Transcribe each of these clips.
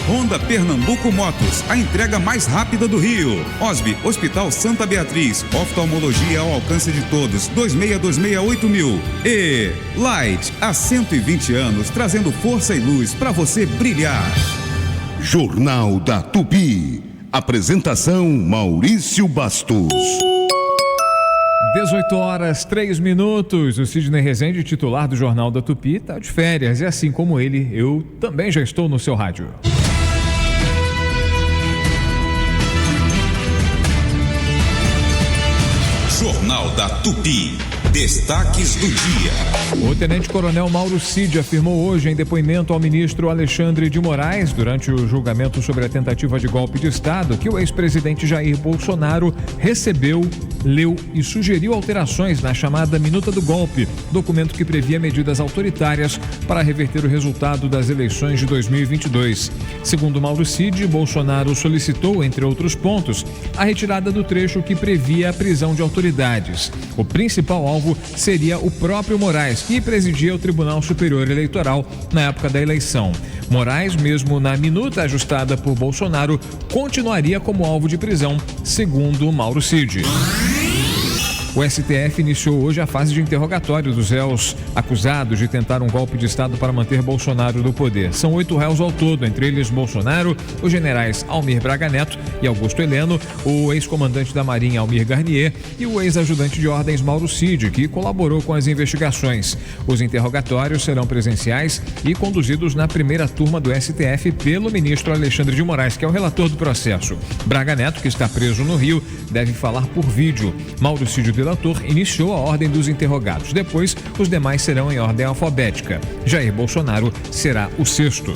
Honda Pernambuco Motos, a entrega mais rápida do Rio. Osby, Hospital Santa Beatriz, oftalmologia ao alcance de todos, 26268000. E Light, há 120 anos, trazendo força e luz para você brilhar. Jornal da Tupi. Apresentação Maurício Bastos. 18h03. O Sidney Rezende, titular do Jornal da Tupi, está de férias. E assim como ele, eu também já estou no seu rádio. Jornal da Tupi. Destaques do dia. O tenente-coronel Mauro Cid afirmou hoje em depoimento ao ministro Alexandre de Moraes, durante o julgamento sobre a tentativa de golpe de Estado, que o ex-presidente Jair Bolsonaro recebeu, leu e sugeriu alterações na chamada Minuta do Golpe, documento que previa medidas autoritárias para reverter o resultado das eleições de 2022. Segundo Mauro Cid, Bolsonaro solicitou, entre outros pontos, a retirada do trecho que previa a prisão de autoridades. O principal alvo seria o próprio Moraes, que presidia o Tribunal Superior Eleitoral na época da eleição. Moraes, mesmo na minuta ajustada por Bolsonaro, continuaria como alvo de prisão, segundo Mauro Cid. O STF iniciou hoje a fase de interrogatório dos réus acusados de tentar um golpe de Estado para manter Bolsonaro no poder. São 8 réus ao todo, entre eles Bolsonaro, os generais Almir Braga Neto e Augusto Heleno, o ex-comandante da Marinha Almir Garnier e o ex-ajudante de ordens Mauro Cid, que colaborou com as investigações. Os interrogatórios serão presenciais e conduzidos na primeira turma do STF pelo ministro Alexandre de Moraes, que é o relator do processo. Braga Neto, que está preso no Rio, deve falar por vídeo. Mauro Cid, o delator, iniciou a ordem dos interrogados. Depois, os demais serão em ordem alfabética. Jair Bolsonaro será o sexto.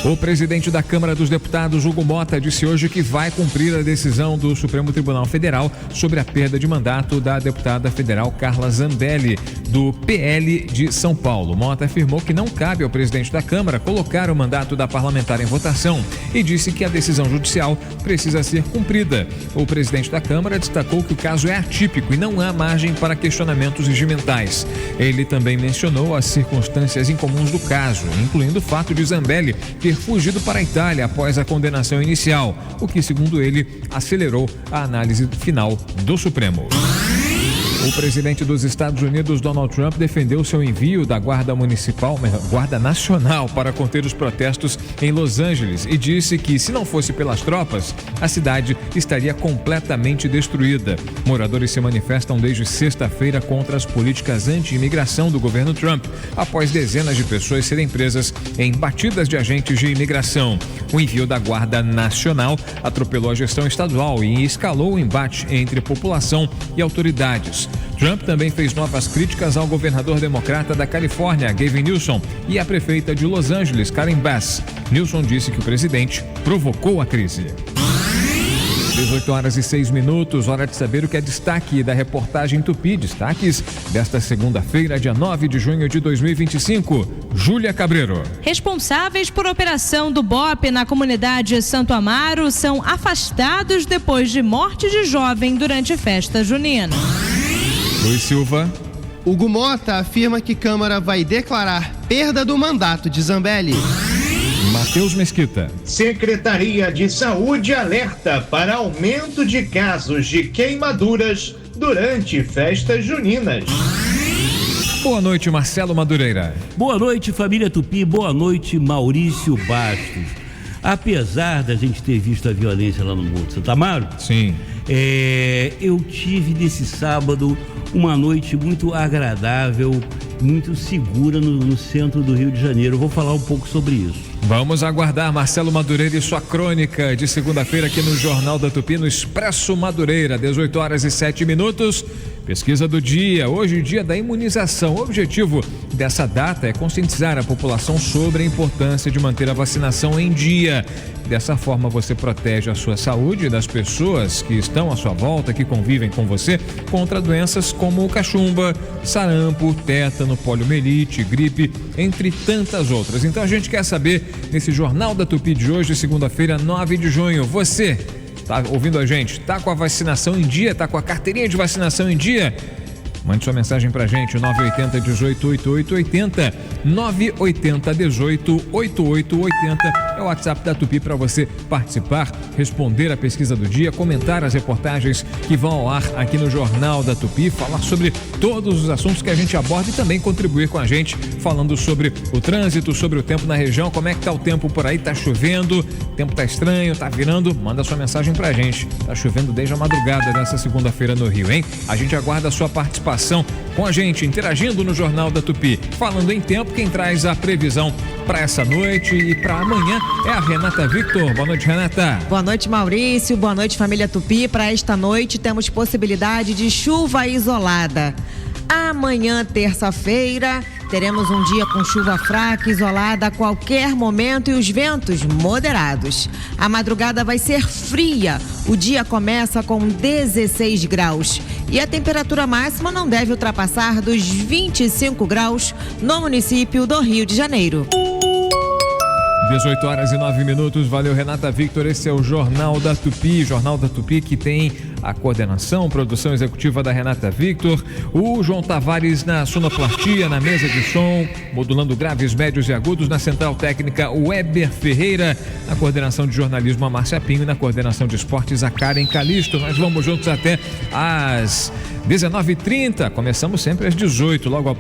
O presidente da Câmara dos Deputados, Hugo Mota, disse hoje que vai cumprir a decisão do Supremo Tribunal Federal sobre a perda de mandato da deputada federal Carla Zambelli, do PL de São Paulo. Mota afirmou que não cabe ao presidente da Câmara colocar o mandato da parlamentar em votação e disse que a decisão judicial precisa ser cumprida. O presidente da Câmara destacou que o caso é atípico e não há margem para questionamentos regimentais. Ele também mencionou as circunstâncias incomuns do caso, incluindo o fato de Zambelli ter fugido para a Itália após a condenação inicial, o que, segundo ele, acelerou a análise final do Supremo. O presidente dos Estados Unidos, Donald Trump, defendeu seu envio da Guarda Nacional para conter os protestos em Los Angeles e disse que, se não fosse pelas tropas, a cidade estaria completamente destruída. Moradores se manifestam desde sexta-feira contra as políticas anti-imigração do governo Trump, após dezenas de pessoas serem presas em batidas de agentes de imigração. O envio da Guarda Nacional atropelou a gestão estadual e escalou o embate entre população e autoridades. Trump também fez novas críticas ao governador democrata da Califórnia, Gavin Newsom, e à prefeita de Los Angeles, Karen Bass. Newsom disse que o presidente provocou a crise. 18h06, hora de saber o que é destaque da reportagem Tupi. Destaques desta segunda-feira, dia 9 de junho de 2025. Júlia Cabreiro. Responsáveis por operação do BOPE na comunidade Santo Amaro são afastados depois de morte de jovem durante festa junina. Luiz Silva. Hugo Mota afirma que Câmara vai declarar perda do mandato de Zambelli. Matheus Mesquita. Secretaria de Saúde alerta para aumento de casos de queimaduras durante festas juninas. Boa noite, Marcelo Madureira. Boa noite, família Tupi. Boa noite, Maurício Bastos. Apesar da gente ter visto a violência lá no Morro de Santo Amaro, sim, eu tive nesse sábado uma noite muito agradável, muito segura no centro do Rio de Janeiro. Eu vou falar um pouco sobre isso. Vamos aguardar Marcelo Madureira e sua crônica de segunda-feira aqui no Jornal da Tupi, no Expresso Madureira, 18h07. Pesquisa do dia, hoje dia da imunização. O objetivo dessa data é conscientizar a população sobre a importância de manter a vacinação em dia. Dessa forma você protege a sua saúde e das pessoas que estão à sua volta, que convivem com você, contra doenças como cachumba, sarampo, tétano, poliomielite, gripe, entre tantas outras. Então a gente quer saber, nesse Jornal da Tupi de hoje, segunda-feira, 9 de junho, você tá ouvindo a gente? Tá com a vacinação em dia? Tá com a carteirinha de vacinação em dia? Mande sua mensagem pra gente, 980 18 8880, 980 18 8880 é o WhatsApp da Tupi para você participar, responder a pesquisa do dia, comentar as reportagens que vão ao ar aqui no Jornal da Tupi, falar sobre todos os assuntos que a gente aborda e também contribuir com a gente, falando sobre o trânsito, sobre o tempo na região, como é que tá o tempo por aí, tá chovendo, o tempo tá estranho, tá virando, manda sua mensagem pra gente. Tá chovendo desde a madrugada dessa segunda-feira no Rio, hein? A gente aguarda a sua participação com a gente, interagindo no Jornal da Tupi. Falando em tempo, quem traz a previsão para essa noite e para amanhã é a Renata Victor. Boa noite, Renata. Boa noite, Maurício. Boa noite, família Tupi. Para esta noite temos possibilidade de chuva isolada. Amanhã, terça-feira, teremos um dia com chuva fraca, isolada a qualquer momento e os ventos moderados. A madrugada vai ser fria. O dia começa com 16 graus. E a temperatura máxima não deve ultrapassar dos 25 graus no município do Rio de Janeiro. 18 horas e 9 minutos. Valeu, Renata Victor. Esse é o Jornal da Tupi. Jornal da Tupi que tem a coordenação, produção executiva da Renata Victor, o João Tavares na sonoplastia, na mesa de som, modulando graves, médios e agudos, na central técnica, o Weber Ferreira, na coordenação de jornalismo, a Márcia Pinho, e na coordenação de esportes, a Karen Calisto. Nós vamos juntos até às 19h30. Começamos sempre às 18h, logo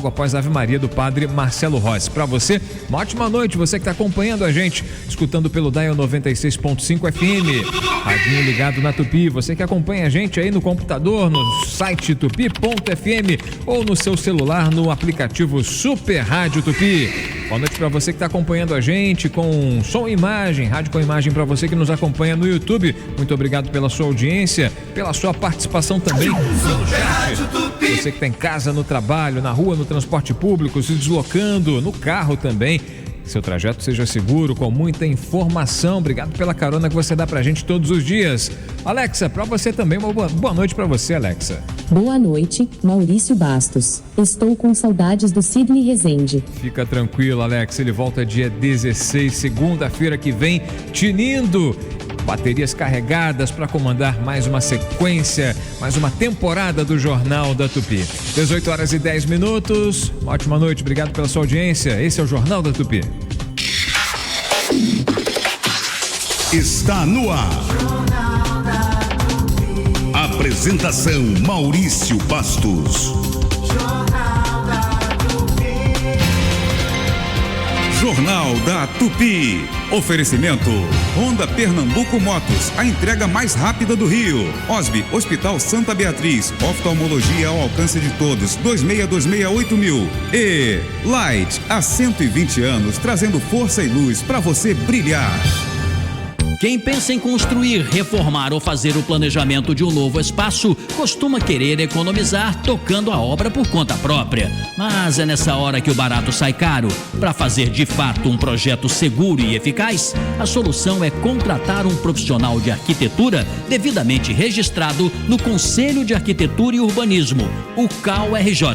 após a Ave Maria do Padre Marcelo Rossi. Para você, uma ótima noite. Você que está acompanhando a gente, escutando pelo Dial 96.5 FM, radinho ligado na Tupi. Você que acompanha a gente aí no computador, no site tupi.fm ou no seu celular no aplicativo Super Rádio Tupi. Boa noite para você que está acompanhando a gente com som e imagem, rádio com imagem para você que nos acompanha no YouTube. Muito obrigado pela sua audiência, pela sua participação também no chat. Você que está em casa, no trabalho, na rua, no transporte público, se deslocando, no carro também. Seu trajeto seja seguro, com muita informação. Obrigado pela carona que você dá pra gente todos os dias. Alexa, pra você também, uma boa noite pra você, Alexa. Boa noite, Maurício Bastos. Estou com saudades do Sidney Rezende. Fica tranquilo, Alexa, ele volta dia 16, segunda-feira que vem, tinindo. Baterias carregadas para comandar mais uma sequência, mais uma temporada do Jornal da Tupi. 18 horas e 10 minutos. Uma ótima noite, obrigado pela sua audiência. Esse é o Jornal da Tupi. Está no ar. Apresentação Maurício Bastos. Jornal da Tupi. Oferecimento Honda Pernambuco Motos, a entrega mais rápida do Rio. Osby, Hospital Santa Beatriz, oftalmologia ao alcance de todos, 26268000. E Light, há 120 anos, trazendo força e luz para você brilhar. Quem pensa em construir, reformar ou fazer o planejamento de um novo espaço costuma querer economizar tocando a obra por conta própria. Mas é nessa hora que o barato sai caro. Para fazer de fato um projeto seguro e eficaz, a solução é contratar um profissional de arquitetura devidamente registrado no Conselho de Arquitetura e Urbanismo, o CAU-RJ.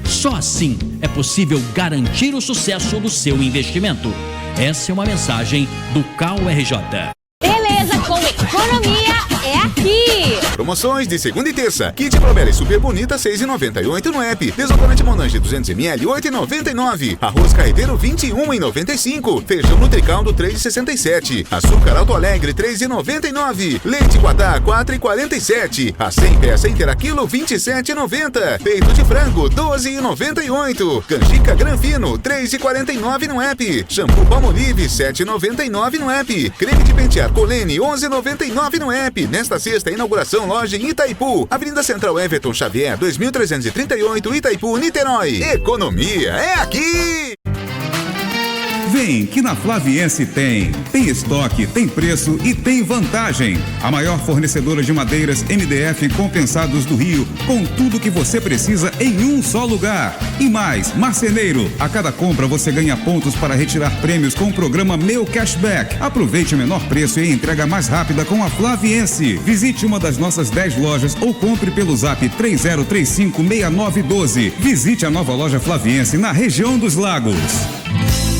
Só assim é possível garantir o sucesso do seu investimento. Essa é uma mensagem do CAU-RJ. Beleza com economia é aqui. Promoções de segunda e terça. Kit Provelli Super Bonita 6,98 no app. Desodorante Monange 200ml 8,99. Arroz carreteiro 21,95. Feijão Nutricaldo 3,67. Açúcar Alto Alegre 3,99. Leite Guatá 4,47. A 100 peça inteira quilo 27,90. Peito de frango 12,98. Canjica Granfino 3,49 no app. Shampoo Palmolive 7,99 no app. Creme de pentear Colene 11,99 no app. Nesta sexta, inauguração loja em Itaipu, Avenida Central Everton Xavier, 2338, Itaipu, Niterói. Economia é aqui! Vem que na Flaviense tem estoque, tem preço e tem vantagem. A maior fornecedora de madeiras MDF compensados do Rio, com tudo que você precisa em um só lugar. E mais, marceneiro, a cada compra você ganha pontos para retirar prêmios com o programa Meu Cashback. Aproveite o menor preço e entrega mais rápida com a Flaviense. Visite uma das nossas 10 lojas ou compre pelo zap 30356912. Visite a nova loja Flaviense na região dos Lagos.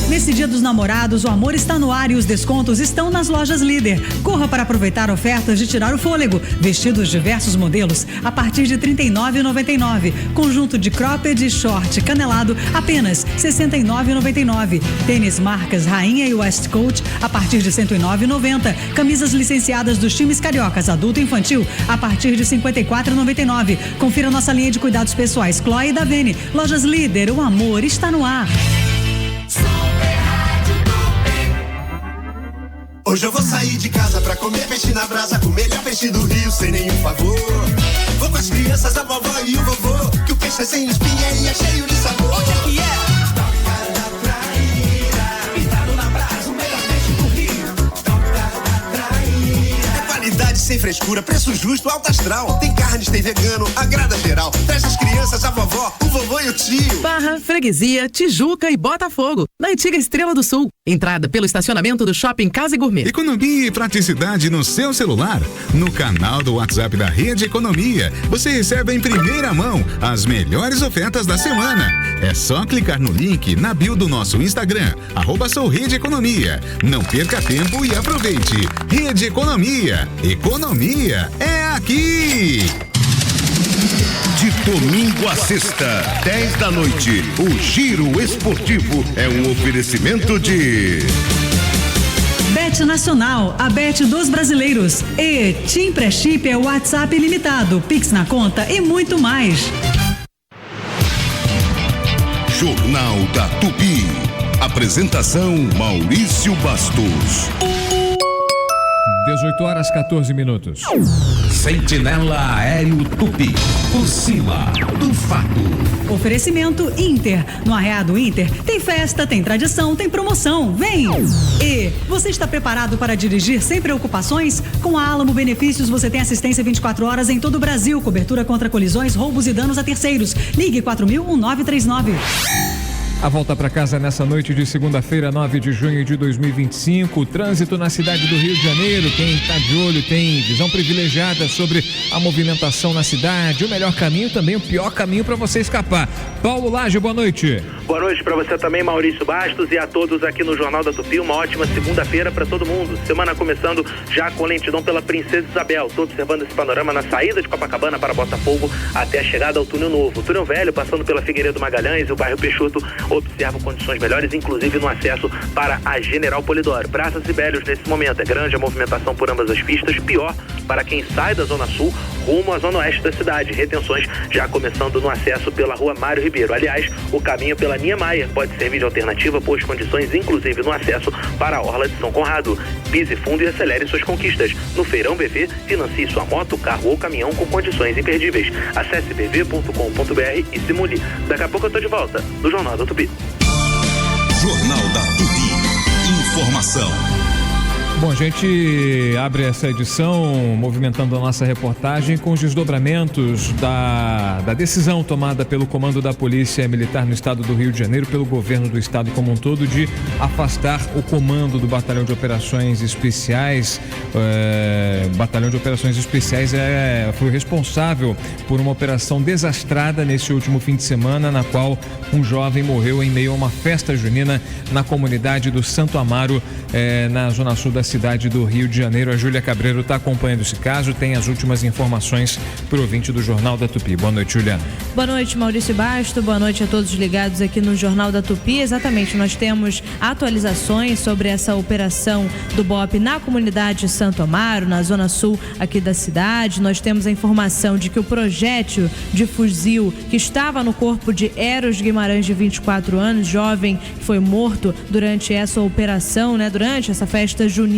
Nesse Dia dos Namorados, o amor está no ar e os descontos estão nas lojas Líder. Corra para aproveitar ofertas de tirar o fôlego. Vestidos diversos modelos a partir de R$ 39,99. Conjunto de cropped e short canelado apenas R$ 69,99. Tênis marcas Rainha e Westcoat a partir de R$ 109,90. Camisas licenciadas dos times cariocas adulto e infantil a partir de R$ 54,99. Confira nossa linha de cuidados pessoais Chloe e Davene. Lojas Líder, o amor está no ar. Hoje eu vou sair de casa pra comer peixe na brasa, com o melhor peixe do Rio, sem nenhum favor. Vou com as crianças, a vovó e o vovô, que o peixe é sem espinha e é cheio de sabor. Onde é que é? Toca da Traíra, pintado na brasa, o melhor peixe do Rio. Toca da Traíra. É qualidade sem frescura, preço justo, alto astral. Tem carnes, tem vegano, agrada geral. Traz as crianças, a vovó, o vovô e o tio. Barra, Freguesia, Tijuca e Botafogo, na antiga Estrela do Sul. Entrada pelo estacionamento do Shopping Casa e Gourmet. Economia e praticidade no seu celular. No canal do WhatsApp da Rede Economia, você recebe em primeira mão as melhores ofertas da semana. É só clicar no link na bio do nosso Instagram, @souRedeEconomia. Não perca tempo e aproveite. Rede Economia. Economia é aqui. De domingo a sexta, 10 da noite, o Giro Esportivo é um oferecimento de Bet Nacional, a Bet dos brasileiros. E Tim Pré-Chip é o WhatsApp ilimitado, Pix na conta e muito mais. Jornal da Tupi. Apresentação Maurício Bastos. 18h14. Sentinela Aéreo Tupi, por cima do fato. Oferecimento Inter. No Arreado Inter tem festa, tem tradição, tem promoção. Vem! E você está preparado para dirigir sem preocupações? Com a Alamo Benefícios você tem assistência 24 horas em todo o Brasil, cobertura contra colisões, roubos e danos a terceiros. Ligue 4000-1939. A volta para casa nessa noite de segunda-feira, 9 de junho de 2025. O trânsito na cidade do Rio de Janeiro. Quem está de olho tem visão privilegiada sobre a movimentação na cidade. O melhor caminho, também o pior caminho para você escapar. Paulo Lage, boa noite. Boa noite para você também, Maurício Bastos, e a todos aqui no Jornal da Tupi. Uma ótima segunda-feira para todo mundo. Semana começando já com lentidão pela Princesa Isabel. Estou observando esse panorama na saída de Copacabana para Botafogo até a chegada ao Túnel Novo. Túnel Velho, passando pela Figueiredo Magalhães e o bairro Peixoto, observo condições melhores, inclusive no acesso para a General Polidoro. Praças e Bélios, nesse momento, é grande a movimentação por ambas as pistas, pior para quem sai da Zona Sul rumo à Zona Oeste da cidade. Retenções já começando no acesso pela Rua Mário Ribeiro. Aliás, o caminho pela Niemeyer pode servir de alternativa, pois condições, inclusive no acesso para a Orla de São Conrado. Pise fundo e acelere suas conquistas. No Feirão BV, financie sua moto, carro ou caminhão com condições imperdíveis. Acesse bv.com.br e simule. Daqui a pouco eu tô de volta no Jornal da Tupi. Jornal da Tupi. Informação. Bom, a gente abre essa edição movimentando a nossa reportagem com os desdobramentos da decisão tomada pelo comando da Polícia Militar no estado do Rio de Janeiro, pelo governo do estado como um todo, de afastar o comando do Batalhão de Operações Especiais. Batalhão de Operações Especiais foi responsável por uma operação desastrada nesse último fim de semana, na qual um jovem morreu em meio a uma festa junina na comunidade do Santo Amaro, na zona sul da cidade do Rio de Janeiro. A Júlia Cabreiro está acompanhando esse caso, tem as últimas informações para o ouvinte do Jornal da Tupi. Boa noite, Júlia. Boa noite, Maurício Bastos. Boa noite a todos ligados aqui no Jornal da Tupi. Exatamente, nós temos atualizações sobre essa operação do BOP na comunidade Santo Amaro, na zona sul aqui da cidade. Nós temos a informação de que o projétil de fuzil que estava no corpo de Eros Guimarães, de 24 anos, jovem que foi morto durante essa operação, durante essa festa junina.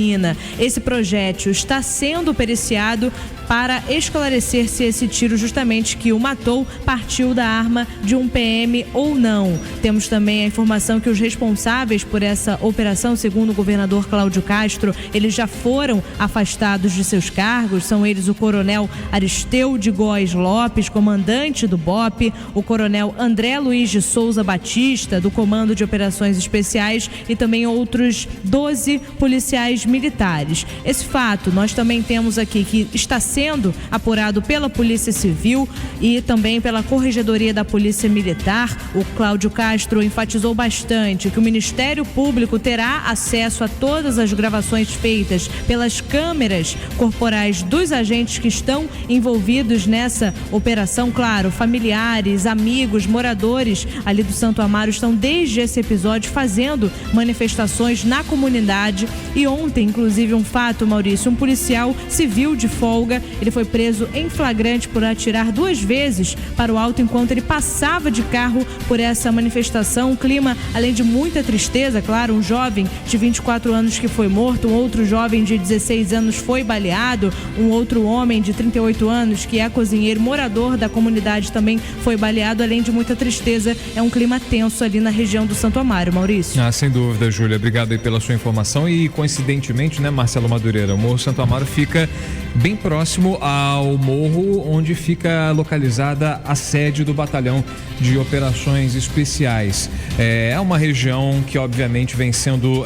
Esse projétil está sendo periciado para esclarecer se esse tiro justamente que o matou partiu da arma de um PM ou não. Temos também a informação que os responsáveis por essa operação, segundo o governador Cláudio Castro, eles já foram afastados de seus cargos. São eles o coronel Aristeu de Góes Lopes, comandante do BOP, o coronel André Luiz de Souza Batista, do Comando de Operações Especiais, e também outros 12 policiais militares. Esse fato nós também temos aqui que está sendo apurado pela Polícia Civil e também pela Corregedoria da Polícia Militar. O Cláudio Castro enfatizou bastante que o Ministério Público terá acesso a todas as gravações feitas pelas câmeras corporais dos agentes que estão envolvidos nessa operação. Claro, familiares, amigos, moradores ali do Santo Amaro estão desde esse episódio fazendo manifestações na comunidade. E ontem, inclusive, um fato, Maurício, um policial civil de folga, ele foi preso em flagrante por atirar 2 vezes para o alto enquanto ele passava de carro por essa manifestação. Um clima, além de muita tristeza, claro, um jovem de 24 anos que foi morto, um outro jovem de 16 anos foi baleado, um outro homem de 38 anos que é cozinheiro, morador da comunidade, também foi baleado. Além de muita tristeza, é um clima tenso ali na região do Santo Amaro, Maurício. Sem dúvida, Júlia, obrigado aí pela sua informação. E coincidentemente, né, Marcelo Madureira, o Morro Santo Amaro fica bem próximo ao morro onde fica localizada a sede do Batalhão de Operações Especiais. É uma região que obviamente vem sendo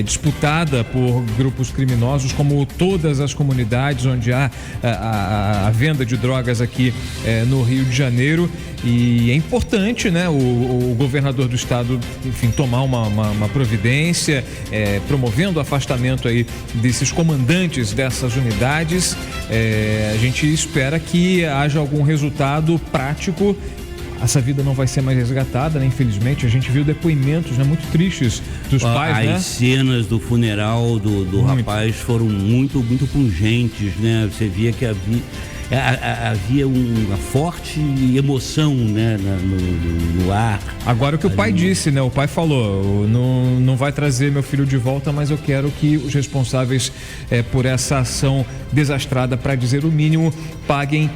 disputada por grupos criminosos, como todas as comunidades onde há a venda de drogas aqui no Rio de Janeiro. E é importante, né, o governador do estado, enfim, tomar uma providência, promovendo o afastamento aí desses comandantes dessas unidades. A gente espera que haja algum resultado prático. Essa vida não vai ser mais resgatada, né? Infelizmente. A gente viu depoimentos, né, muito tristes dos pais, né? As cenas do funeral do rapaz foram muito, muito pungentes, né? Você via que havia uma forte emoção, né, no ar. Agora, o que o pai disse, né? O pai falou: não vai trazer meu filho de volta, mas eu quero que os responsáveis por essa ação desastrada, para dizer o mínimo, paguem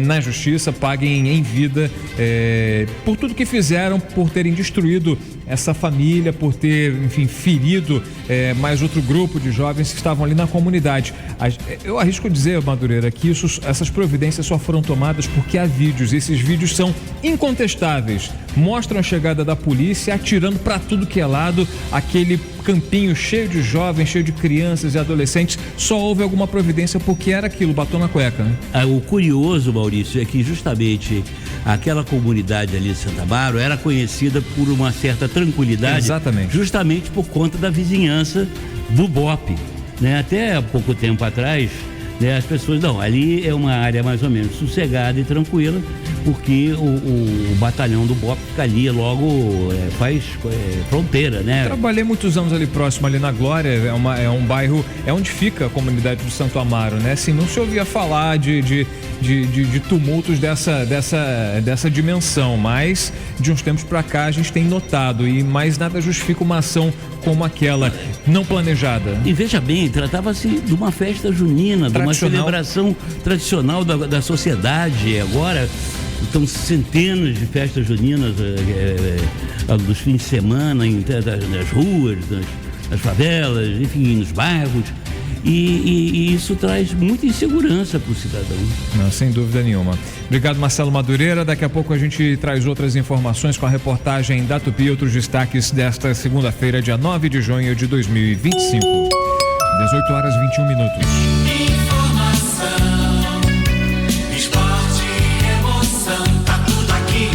na justiça, paguem em vida por tudo que fizeram, por terem destruído essa família, por ter, enfim, ferido mais outro grupo de jovens que estavam ali na comunidade. Eu arrisco dizer, Madureira, que essas providências só foram tomadas porque há vídeos. Esses vídeos são incontestáveis, mostram a chegada da polícia atirando para tudo que é lado, aquele campinho cheio de jovens, cheio de crianças e adolescentes. Só houve alguma providência porque era aquilo, batom na cueca, né? O curioso, Maurício, é que justamente aquela comunidade ali de Santo Amaro era conhecida por uma certa tranquilidade. Exatamente. Justamente por conta da vizinhança do BOPE, né? Até há pouco tempo atrás, né, as pessoas, ali é uma área mais ou menos sossegada e tranquila, porque o batalhão do BOPE fica ali logo, faz fronteira, né? Trabalhei muitos anos ali próximo, ali na Glória, é um bairro, é onde fica a comunidade do Santo Amaro, né? Assim, não se ouvia falar de tumultos dessa dimensão, mas de uns tempos para cá a gente tem notado, e mais nada justifica uma ação como aquela, não planejada. E veja bem, tratava-se de uma festa junina, de uma celebração tradicional da sociedade. Agora estão centenas de festas juninas dos fins de semana, nas ruas, nas favelas, enfim, nos bairros. E isso traz muita insegurança para o cidadão. Não, sem dúvida nenhuma. Obrigado, Marcelo Madureira. Daqui a pouco a gente traz outras informações com a reportagem da Tupi e outros destaques desta segunda-feira, dia 9 de junho de 2025. 18 horas e 21 minutos. Informação, esporte e emoção, tá tudo aqui.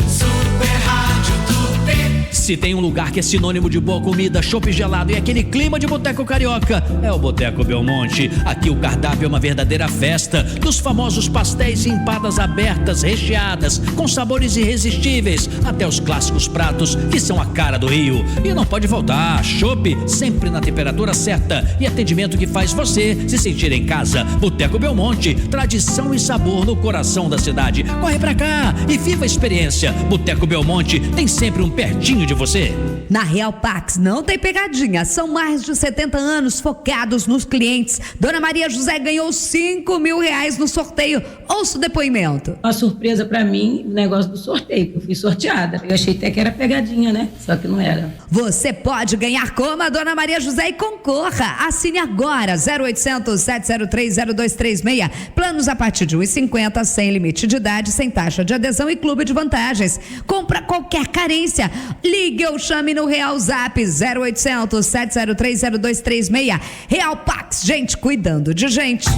Super Rádio Tupi. Se tem um lugar que é sinônimo de boa comida, chopp gelado e aquele clima de boteco carioca, é o Boteco Belmonte. Aqui o cardápio é uma verdadeira festa, dos famosos pastéis e empadas abertas, recheadas, com sabores irresistíveis, até os clássicos pratos que são a cara do Rio. E não pode faltar, chopp sempre na temperatura certa e atendimento que faz você se sentir em casa. Boteco Belmonte, tradição e sabor no coração da cidade. Corre pra cá e viva a experiência. Boteco Belmonte tem sempre um pertinho de você. Na Real Pax não tem pegadinha, são mais de 70 anos focados nos clientes. Dona Maria José ganhou R$5.000 no sorteio. Ouça o depoimento. Uma surpresa pra mim, o negócio do sorteio, que eu fui sorteada. Eu achei até que era pegadinha, né? Só que não era. Você pode ganhar como a Dona Maria José e concorra. Assine agora, 0800 703 0236. Planos a partir de R$1,50, sem limite de idade, sem taxa de adesão e clube de vantagens. Compra qualquer carência. Ligue Ligue ou chame no Real Zap 0800 703 0236. Real Pax, gente cuidando de gente.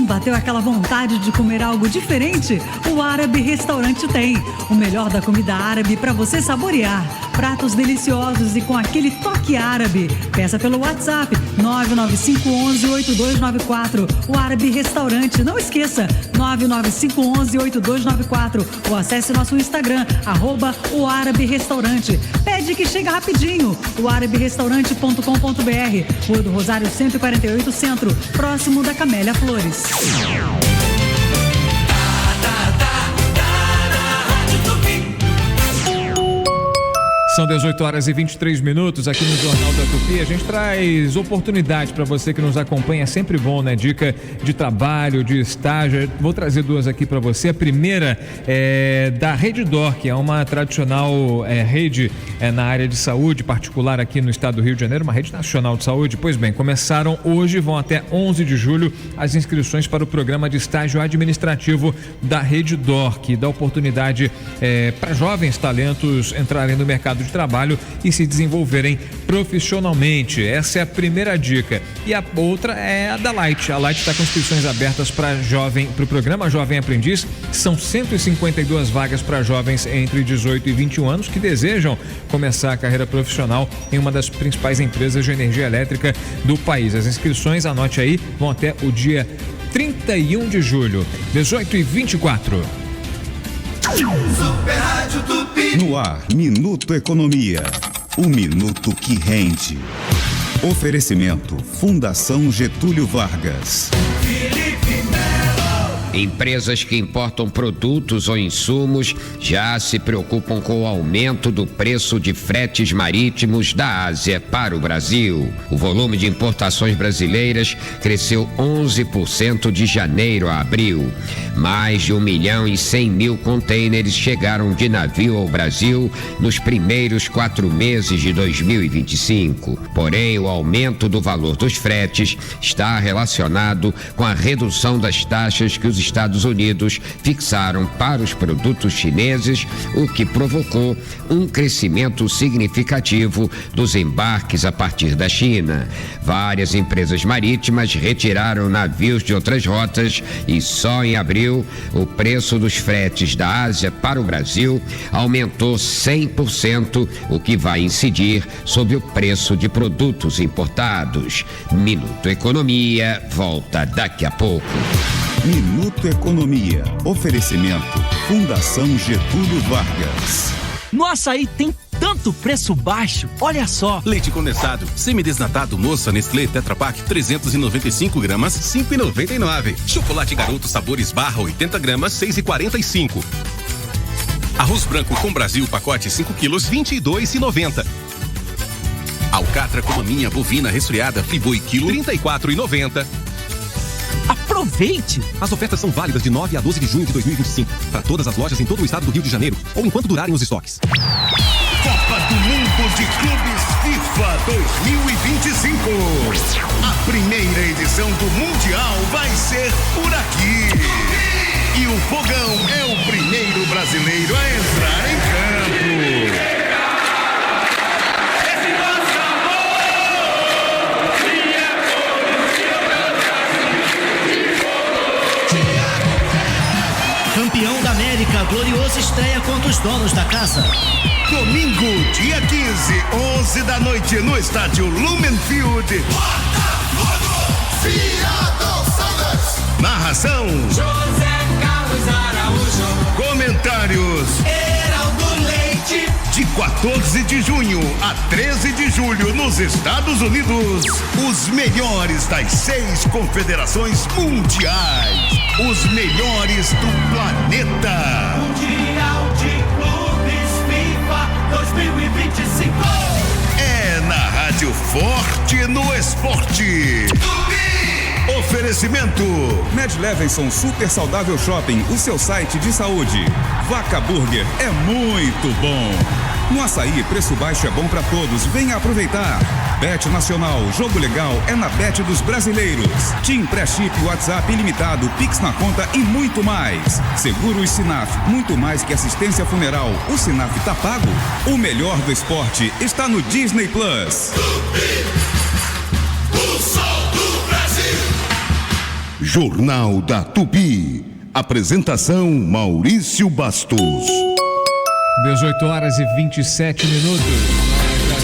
Bateu aquela vontade de comer algo diferente? O Árabe Restaurante tem o melhor da comida árabe para você saborear. Pratos deliciosos e com aquele toque árabe. Peça pelo WhatsApp 995118294. O Árabe Restaurante, não esqueça, 995118294. Ou acesse nosso Instagram, @o Árabe Restaurante. Pede que chega rapidinho. O araberestaurante.com.br. Rua do Rosário 148 Centro, próximo da Camélia Flores. São 18 horas e 23 minutos aqui no Jornal da Tupi. A gente traz oportunidade para você que nos acompanha. É sempre bom, né? Dica de trabalho, de estágio. Vou trazer duas aqui para você. A primeira é da Redditor, que é uma tradicional rede na área de saúde particular aqui no estado do Rio de Janeiro, uma rede nacional de saúde. Pois bem, começaram hoje, vão até 11 de julho as inscrições para o programa de estágio administrativo da Redditor, que dá oportunidade para jovens talentos entrarem no mercado de trabalho e se desenvolverem profissionalmente. Essa é a primeira dica. E a outra é a da Light. A Light está com inscrições abertas para o programa Jovem Aprendiz. São 152 vagas para jovens entre 18 e 21 anos que desejam começar a carreira profissional em uma das principais empresas de energia elétrica do país. As inscrições, anote aí, vão até o dia 31 de julho, 18 e 24. Super Rádio Tupi. No ar, Minuto Economia. O minuto que rende. Oferecimento Fundação Getúlio Vargas. Empresas que importam produtos ou insumos já se preocupam com o aumento do preço de fretes marítimos da Ásia para o Brasil. O volume de importações brasileiras cresceu 11% de janeiro a abril. Mais de 1.100.000 contêineres chegaram de navio ao Brasil nos primeiros 4 meses de 2025. Porém, o aumento do valor dos fretes está relacionado com a redução das taxas que os Estados Unidos fixaram para os produtos chineses, o que provocou um crescimento significativo dos embarques a partir da China. Várias empresas marítimas retiraram navios de outras rotas e só em abril o preço dos fretes da Ásia para o Brasil aumentou 100%, o que vai incidir sobre o preço de produtos importados. Minuto Economia volta daqui a pouco. Minuto Economia. Oferecimento Fundação Getúlio Vargas. No açaí tem tanto preço baixo, olha só. Leite condensado, semidesnatado Moça Nestlé Tetra Pak 395 gramas, 5,99. Chocolate Garoto sabores barra 80 gramas, 6,45. Arroz branco com Brasil pacote 5 quilos, 22,90. Alcatra com maminha bovina resfriada Friboi quilo, 34,90. Aproveite! As ofertas são válidas de 9 a 12 de junho de 2025 para todas as lojas em todo o estado do Rio de Janeiro ou enquanto durarem os estoques. Copa do Mundo de Clubes FIFA 2025. A primeira edição do Mundial vai ser por aqui. E o Fogão é o primeiro brasileiro a entrar em campo. Campeão da América, glorioso estreia contra os donos da casa. Domingo, dia 15, 11 da noite, no estádio Lumen Field. Narração: José Carlos Araújo. Comentários: Heraldo Leite. De 14 de junho a 13 de julho, nos Estados Unidos, os melhores das 6 confederações mundiais. Os melhores do planeta. Mundial de Clubes FIFA 2025. É na Rádio Forte no Esporte. Oferecimento Med Levinson Super Saudável Shopping, o seu site de saúde. Vaca Burger é muito bom. No açaí, preço baixo é bom para todos. Venha aproveitar. Bet Nacional, jogo legal é na Bet dos Brasileiros. TIM Pré-Chip, WhatsApp ilimitado, Pix na conta e muito mais. Seguros Sinaf, muito mais que assistência funeral. O Sinaf tá pago? O melhor do esporte está no Disney Plus. O Sol do Brasil. Jornal da Tupi. Apresentação Maurício Bastos. 18 horas e 27 minutos.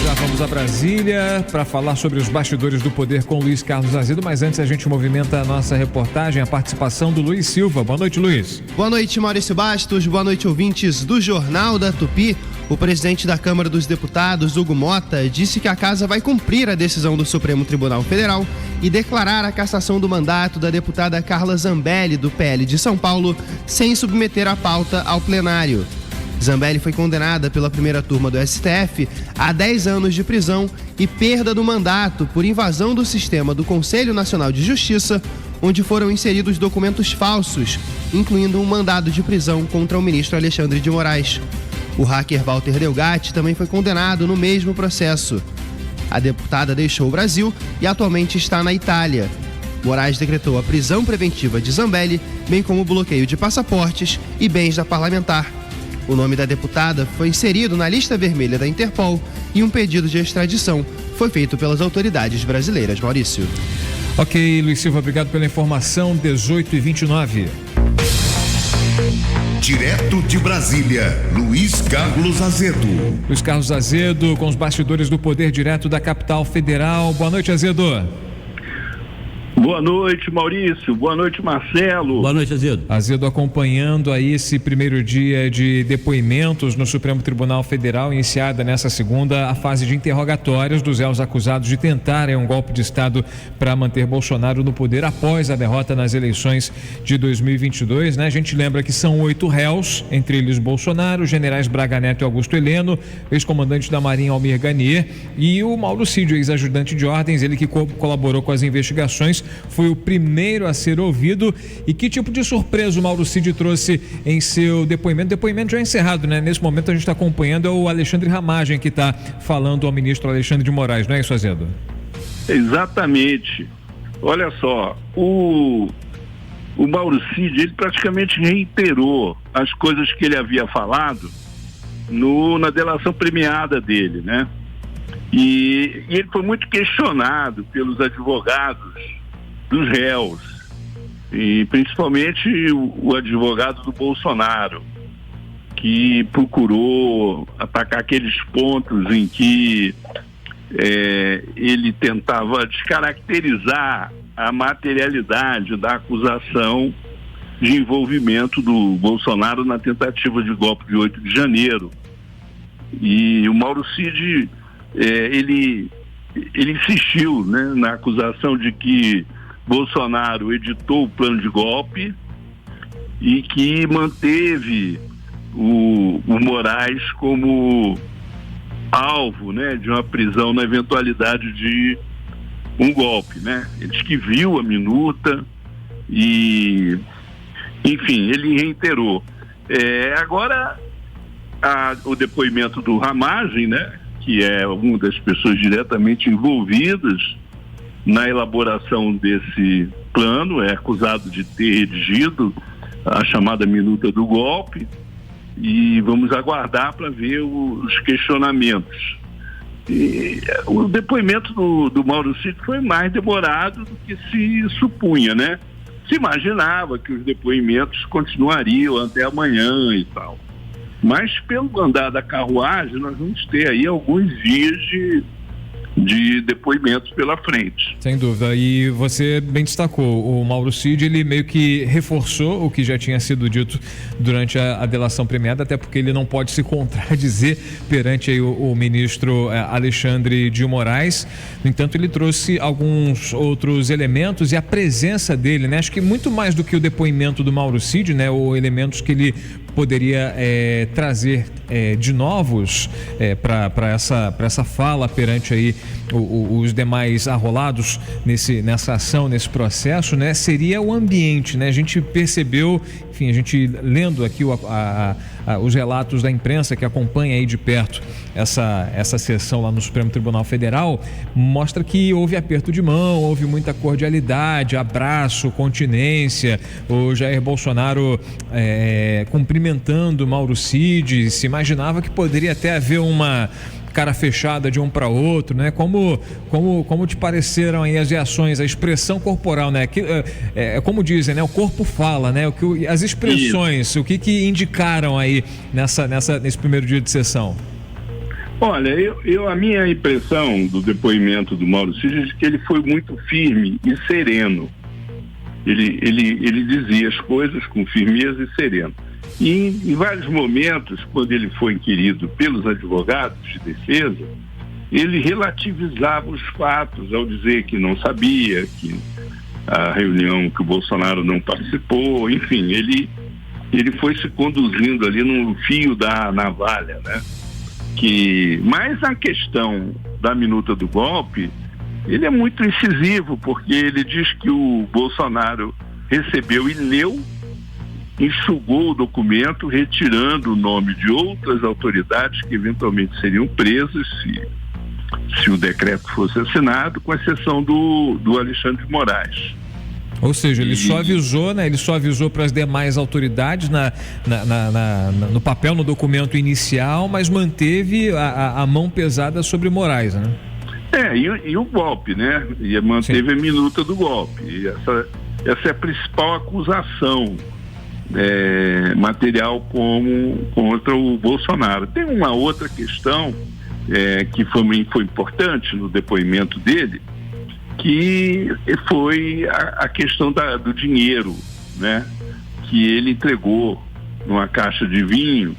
Já vamos a Brasília para falar sobre os bastidores do poder com Luiz Carlos Azedo, mas antes a gente movimenta a nossa reportagem, a participação do Luiz Silva. Boa noite, Luiz. Boa noite, Maurício Bastos. Boa noite, ouvintes do Jornal da Tupi. O presidente da Câmara dos Deputados, Hugo Mota, disse que a casa vai cumprir a decisão do Supremo Tribunal Federal e declarar a cassação do mandato da deputada Carla Zambelli, do PL de São Paulo, sem submeter a pauta ao plenário. Zambelli foi condenada pela primeira turma do STF a 10 anos de prisão e perda do mandato por invasão do sistema do Conselho Nacional de Justiça, onde foram inseridos documentos falsos, incluindo um mandado de prisão contra o ministro Alexandre de Moraes. O hacker Walter Delgatti também foi condenado no mesmo processo. A deputada deixou o Brasil e atualmente está na Itália. Moraes decretou a prisão preventiva de Zambelli, bem como o bloqueio de passaportes e bens da parlamentar. O nome da deputada foi inserido na lista vermelha da Interpol e um pedido de extradição foi feito pelas autoridades brasileiras. Maurício. Ok, Luiz Silva, obrigado pela informação. 18h29. Direto de Brasília, Luiz Carlos Azedo. Luiz Carlos Azedo com os bastidores do poder direto da capital federal. Boa noite, Azedo. Boa noite, Maurício. Boa noite, Marcelo. Boa noite, Azedo. Azedo acompanhando aí esse primeiro dia de depoimentos no Supremo Tribunal Federal, iniciada nessa segunda a fase de interrogatórios dos réus acusados de tentarem um golpe de Estado para manter Bolsonaro no poder após a derrota nas eleições de 2022, né? A gente lembra que são 8 réus, entre eles Bolsonaro, os generais Braga Neto e Augusto Heleno, ex-comandante da Marinha Almir Garnier e o Mauro Cid, ex-ajudante de ordens, ele que colaborou com as investigações, foi o primeiro a ser ouvido. E que tipo de surpresa o Mauro Cid trouxe em seu depoimento? Depoimento já encerrado, né? Nesse momento a gente está acompanhando é o Alexandre Ramagem que está falando ao ministro Alexandre de Moraes, não é isso, Azedo? Exatamente. Olha só, o Mauro Cid, ele praticamente reiterou as coisas que ele havia falado na delação premiada dele, né? E ele foi muito questionado pelos advogados dos réus, e principalmente o advogado do Bolsonaro, que procurou atacar aqueles pontos em que ele tentava descaracterizar a materialidade da acusação de envolvimento do Bolsonaro na tentativa de golpe de 8 de janeiro. E o Mauro Cid, ele insistiu, né, na acusação de que Bolsonaro editou o plano de golpe e que manteve o Moraes como alvo, né, de uma prisão na eventualidade de um golpe, né? Ele disse que viu a minuta e, enfim, ele reiterou. Agora, o depoimento do Ramagem, né, que é uma das pessoas diretamente envolvidas na elaboração desse plano, é acusado de ter redigido a chamada minuta do golpe, e vamos aguardar para ver os questionamentos. E o depoimento do Mauro Cid foi mais demorado do que se supunha, né? Se imaginava que os depoimentos continuariam até amanhã e tal. Mas pelo andar da carruagem, nós vamos ter aí alguns dias de depoimentos pela frente. Sem dúvida, e você bem destacou, o Mauro Cid, ele meio que reforçou o que já tinha sido dito durante a delação premiada, até porque ele não pode se contradizer perante aí o ministro Alexandre de Moraes. No entanto, ele trouxe alguns outros elementos e a presença dele, né? Acho que muito mais do que o depoimento do Mauro Cid, né? Ou elementos que ele poderia trazer de novos para essa fala perante aí os demais arrolados nessa ação, nesse processo, né? Seria o ambiente, né? A gente percebeu, enfim, a gente lendo aqui os relatos da imprensa que acompanha aí de perto essa sessão lá no Supremo Tribunal Federal, mostra que houve aperto de mão, houve muita cordialidade, abraço, continência, o Jair Bolsonaro cumprimentando Mauro Cid, se imaginava que poderia até haver uma cara fechada de um para outro, né? Como te pareceram aí as reações, a expressão corporal, né? Como dizem, né? O corpo fala, né? As expressões, o que indicaram aí nesse primeiro dia de sessão? Olha, a minha impressão do depoimento do Mauro Cid é que ele foi muito firme e sereno. Ele dizia as coisas com firmeza e sereno. E em vários momentos, quando ele foi inquirido pelos advogados de defesa, ele relativizava os fatos ao dizer que não sabia, que a reunião que o Bolsonaro não participou, enfim, ele foi se conduzindo ali no fio da navalha, né? Mas a questão da minuta do golpe, ele é muito incisivo, porque ele diz que o Bolsonaro recebeu e leu, enxugou o documento, retirando o nome de outras autoridades que eventualmente seriam presas se o decreto fosse assinado, com exceção do Alexandre de Moraes. Ou seja, ele só avisou, né? Ele só avisou para as demais autoridades no papel, no documento inicial, mas manteve a mão pesada sobre Moraes, né? E o golpe, né? E manteve a minuta do golpe. E essa é a principal acusação material contra o Bolsonaro. Tem uma outra questão que foi importante no depoimento dele, que foi a questão do dinheiro, né? Que ele entregou numa caixa de vinho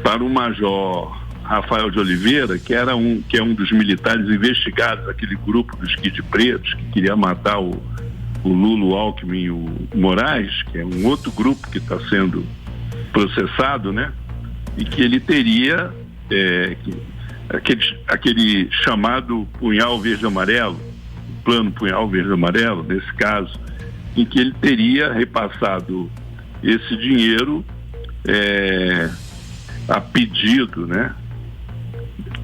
para o major Rafael de Oliveira, que é um dos militares investigados, aquele grupo dos Kid Pretos que queria matar o Lula, o Alckmin e o Moraes, que é um outro grupo que está sendo processado, né? E que ele teria aquele chamado punhal verde-amarelo, plano punhal verde-amarelo, nesse caso, em que ele teria repassado esse dinheiro a pedido, né,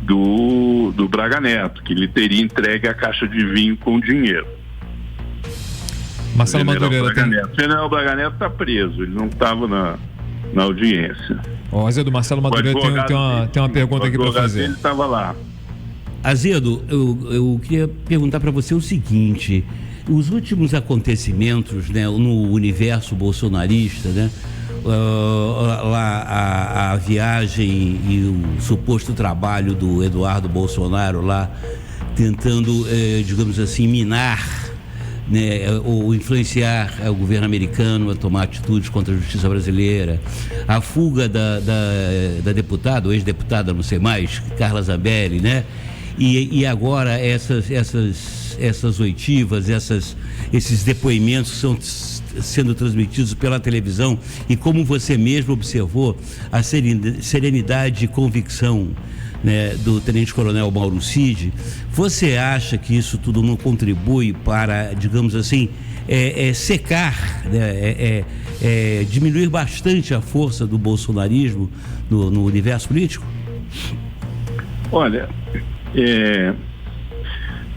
do Braga Neto, que ele teria entregue a caixa de vinho com dinheiro. Marcelo Madureira. O general Braga Neto está preso, ele não estava na audiência. Azedo, Marcelo Madureira tem uma pergunta aqui para fazer. Ele estava lá. Azedo, eu queria perguntar para você o seguinte: os últimos acontecimentos, né, no universo bolsonarista, né, lá a viagem e o suposto trabalho do Eduardo Bolsonaro lá tentando, digamos assim, minar, né, ou influenciar o governo americano a tomar atitudes contra a justiça brasileira, a fuga da deputada, ou ex-deputada, não sei mais, Carla Zambelli, né? E agora essas oitivas, esses depoimentos são sendo transmitidos pela televisão, e como você mesmo observou, a serenidade e convicção, né, do tenente-coronel Mauro Cid, você acha que isso tudo não contribui para, digamos assim, secar, né, diminuir bastante a força do bolsonarismo no universo político? Olha,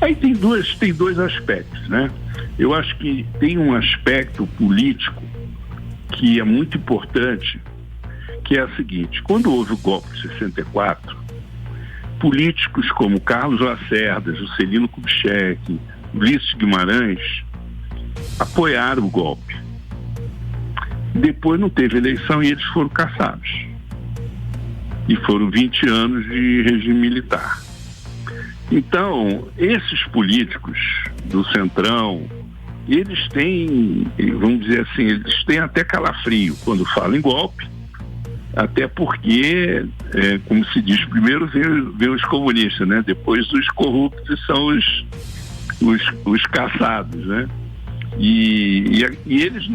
aí tem dois aspectos, né? Eu acho que tem um aspecto político que é muito importante, que é o seguinte: quando houve o golpe de 64, políticos como Carlos Lacerda, Juscelino Kubitschek, Ulisses Guimarães apoiaram o golpe. Depois não teve eleição e eles foram caçados. E foram 20 anos de regime militar. Então, esses políticos do Centrão, eles têm, vamos dizer assim, eles têm até calafrio quando falam em golpe, até porque, como se diz, primeiro vem os comunistas, né? Depois os corruptos são os caçados, né? E eles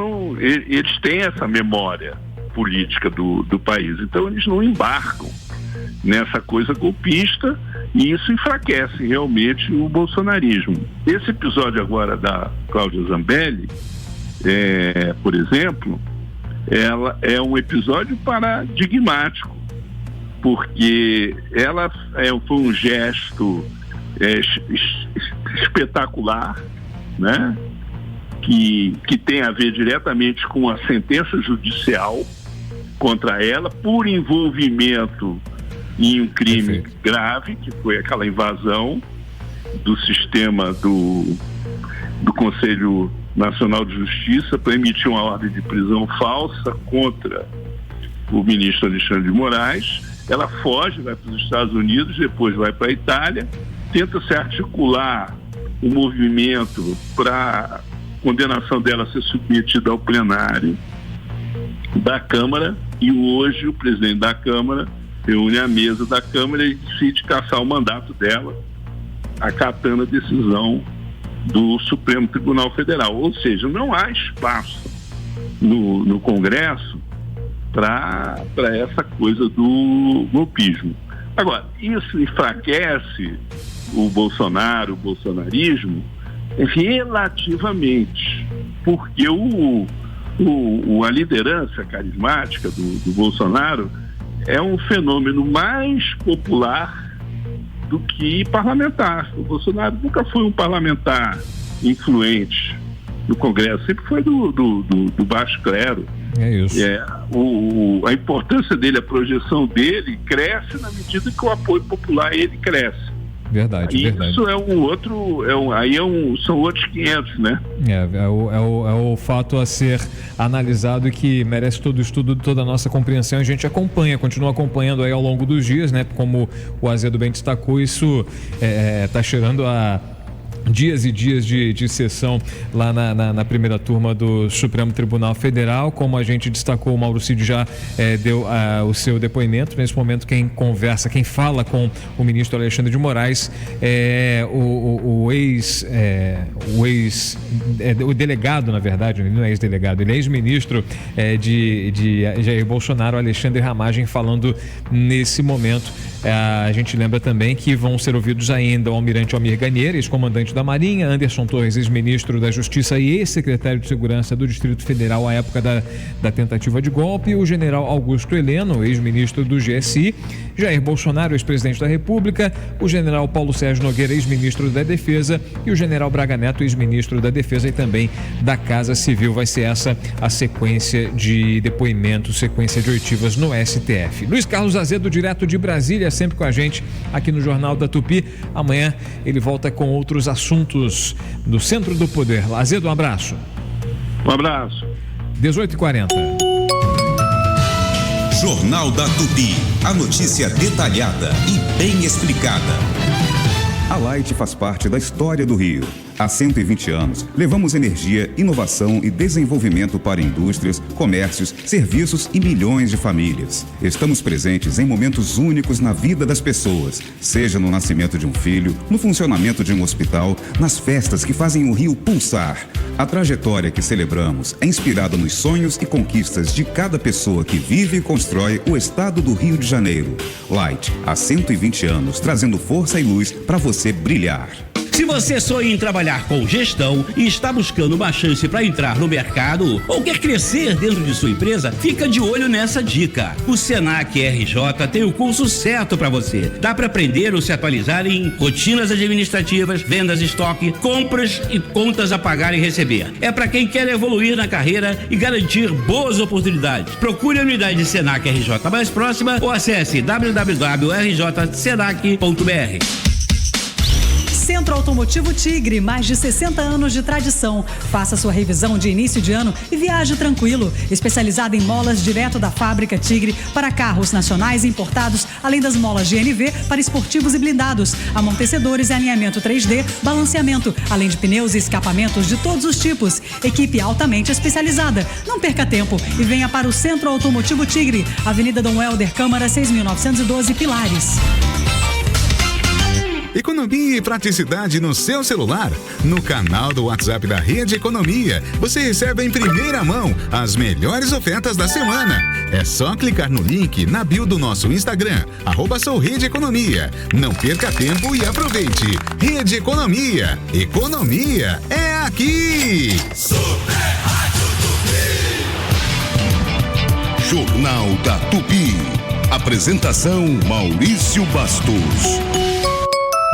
têm essa memória política do país, então eles não embarcam nessa coisa golpista, e isso enfraquece realmente o bolsonarismo. Esse episódio agora da Cláudia Zambelli, por exemplo, ela é um episódio paradigmático, porque ela foi um gesto espetacular, né? Que tem a ver diretamente com a sentença judicial contra ela por envolvimento em um crime grave, que foi aquela invasão do sistema do Conselho Nacional de Justiça para emitir uma ordem de prisão falsa contra o ministro Alexandre de Moraes. Ela foge, vai para os Estados Unidos, depois vai para a Itália, tenta se articular um movimento para a condenação dela ser submetida ao plenário da Câmara, e hoje o presidente da Câmara reúne a mesa da Câmara e decide cassar o mandato dela, acatando a decisão do Supremo Tribunal Federal. Ou seja, não há espaço no Congresso para essa coisa do golpismo. Agora, isso enfraquece o Bolsonaro, o bolsonarismo, relativamente, porque a liderança carismática do Bolsonaro é um fenômeno mais popular do que parlamentar. O Bolsonaro nunca foi um parlamentar influente no Congresso, sempre foi do baixo clero. É isso. A importância dele, a projeção dele cresce na medida que o apoio popular a ele cresce. Verdade, verdade. Isso é um outro, são outros 500, né? É o fato a ser analisado e que merece todo o estudo, toda a nossa compreensão. A gente continua acompanhando aí ao longo dos dias, né? Como o Azedo bem destacou, isso está cheirando a dias e dias de sessão lá na primeira turma do Supremo Tribunal Federal. Como a gente destacou, o Mauro Cid já deu o seu depoimento. Nesse momento, quem fala com o ministro Alexandre de Moraes é o delegado, na verdade, ele não é ex-delegado, ele é ex-ministro de Jair Bolsonaro, Alexandre Ramagem, falando nesse momento. A gente lembra também que vão ser ouvidos ainda o almirante Almir Ganier, ex-comandante da Marinha, Anderson Torres, ex-ministro da Justiça e ex-secretário de Segurança do Distrito Federal à época da tentativa de golpe, o general Augusto Heleno, ex-ministro do GSI, Jair Bolsonaro, ex-presidente da República, o general Paulo Sérgio Nogueira, ex-ministro da Defesa, e o general Braga Neto, ex-ministro da Defesa e também da Casa Civil. Vai ser essa a sequência de depoimentos, sequência de oitivas no STF. Luiz Carlos Azedo, direto de Brasília, sempre com a gente aqui no Jornal da Tupi. Amanhã ele volta com outros assuntos do Centro do Poder. Azedo, um abraço. Um abraço. 18h40. Jornal da Tupi. A notícia detalhada e bem explicada. A Light faz parte da história do Rio. Há 120 anos, levamos energia, inovação e desenvolvimento para indústrias, comércios, serviços e milhões de famílias. Estamos presentes em momentos únicos na vida das pessoas, seja no nascimento de um filho, no funcionamento de um hospital, nas festas que fazem o Rio pulsar. A trajetória que celebramos é inspirada nos sonhos e conquistas de cada pessoa que vive e constrói o estado do Rio de Janeiro. Light, há 120 anos, trazendo força e luz para você brilhar. Se você sonha em trabalhar com gestão e está buscando uma chance para entrar no mercado ou quer crescer dentro de sua empresa, fica de olho nessa dica. O Senac RJ tem o curso certo para você. Dá para aprender ou se atualizar em rotinas administrativas, vendas de estoque, compras e contas a pagar e receber. É para quem quer evoluir na carreira e garantir boas oportunidades. Procure a unidade Senac RJ mais próxima ou acesse www.rjsenac.br. Centro Automotivo Tigre, mais de 60 anos de tradição. Faça sua revisão de início de ano e viaje tranquilo. Especializada em molas direto da fábrica Tigre para carros nacionais e importados, além das molas GNV para esportivos e blindados, amortecedores e alinhamento 3D, balanceamento, além de pneus e escapamentos de todos os tipos. Equipe altamente especializada. Não perca tempo e venha para o Centro Automotivo Tigre, Avenida Dom Helder, Câmara 6.912, Pilares. Economia e praticidade no seu celular? No canal do WhatsApp da Rede Economia, você recebe em primeira mão as melhores ofertas da semana. É só clicar no link na bio do nosso Instagram, @souRedeEconomia. Não perca tempo e aproveite. Rede Economia. Economia é aqui! Jornal da Tupi. Apresentação Maurício Bastos.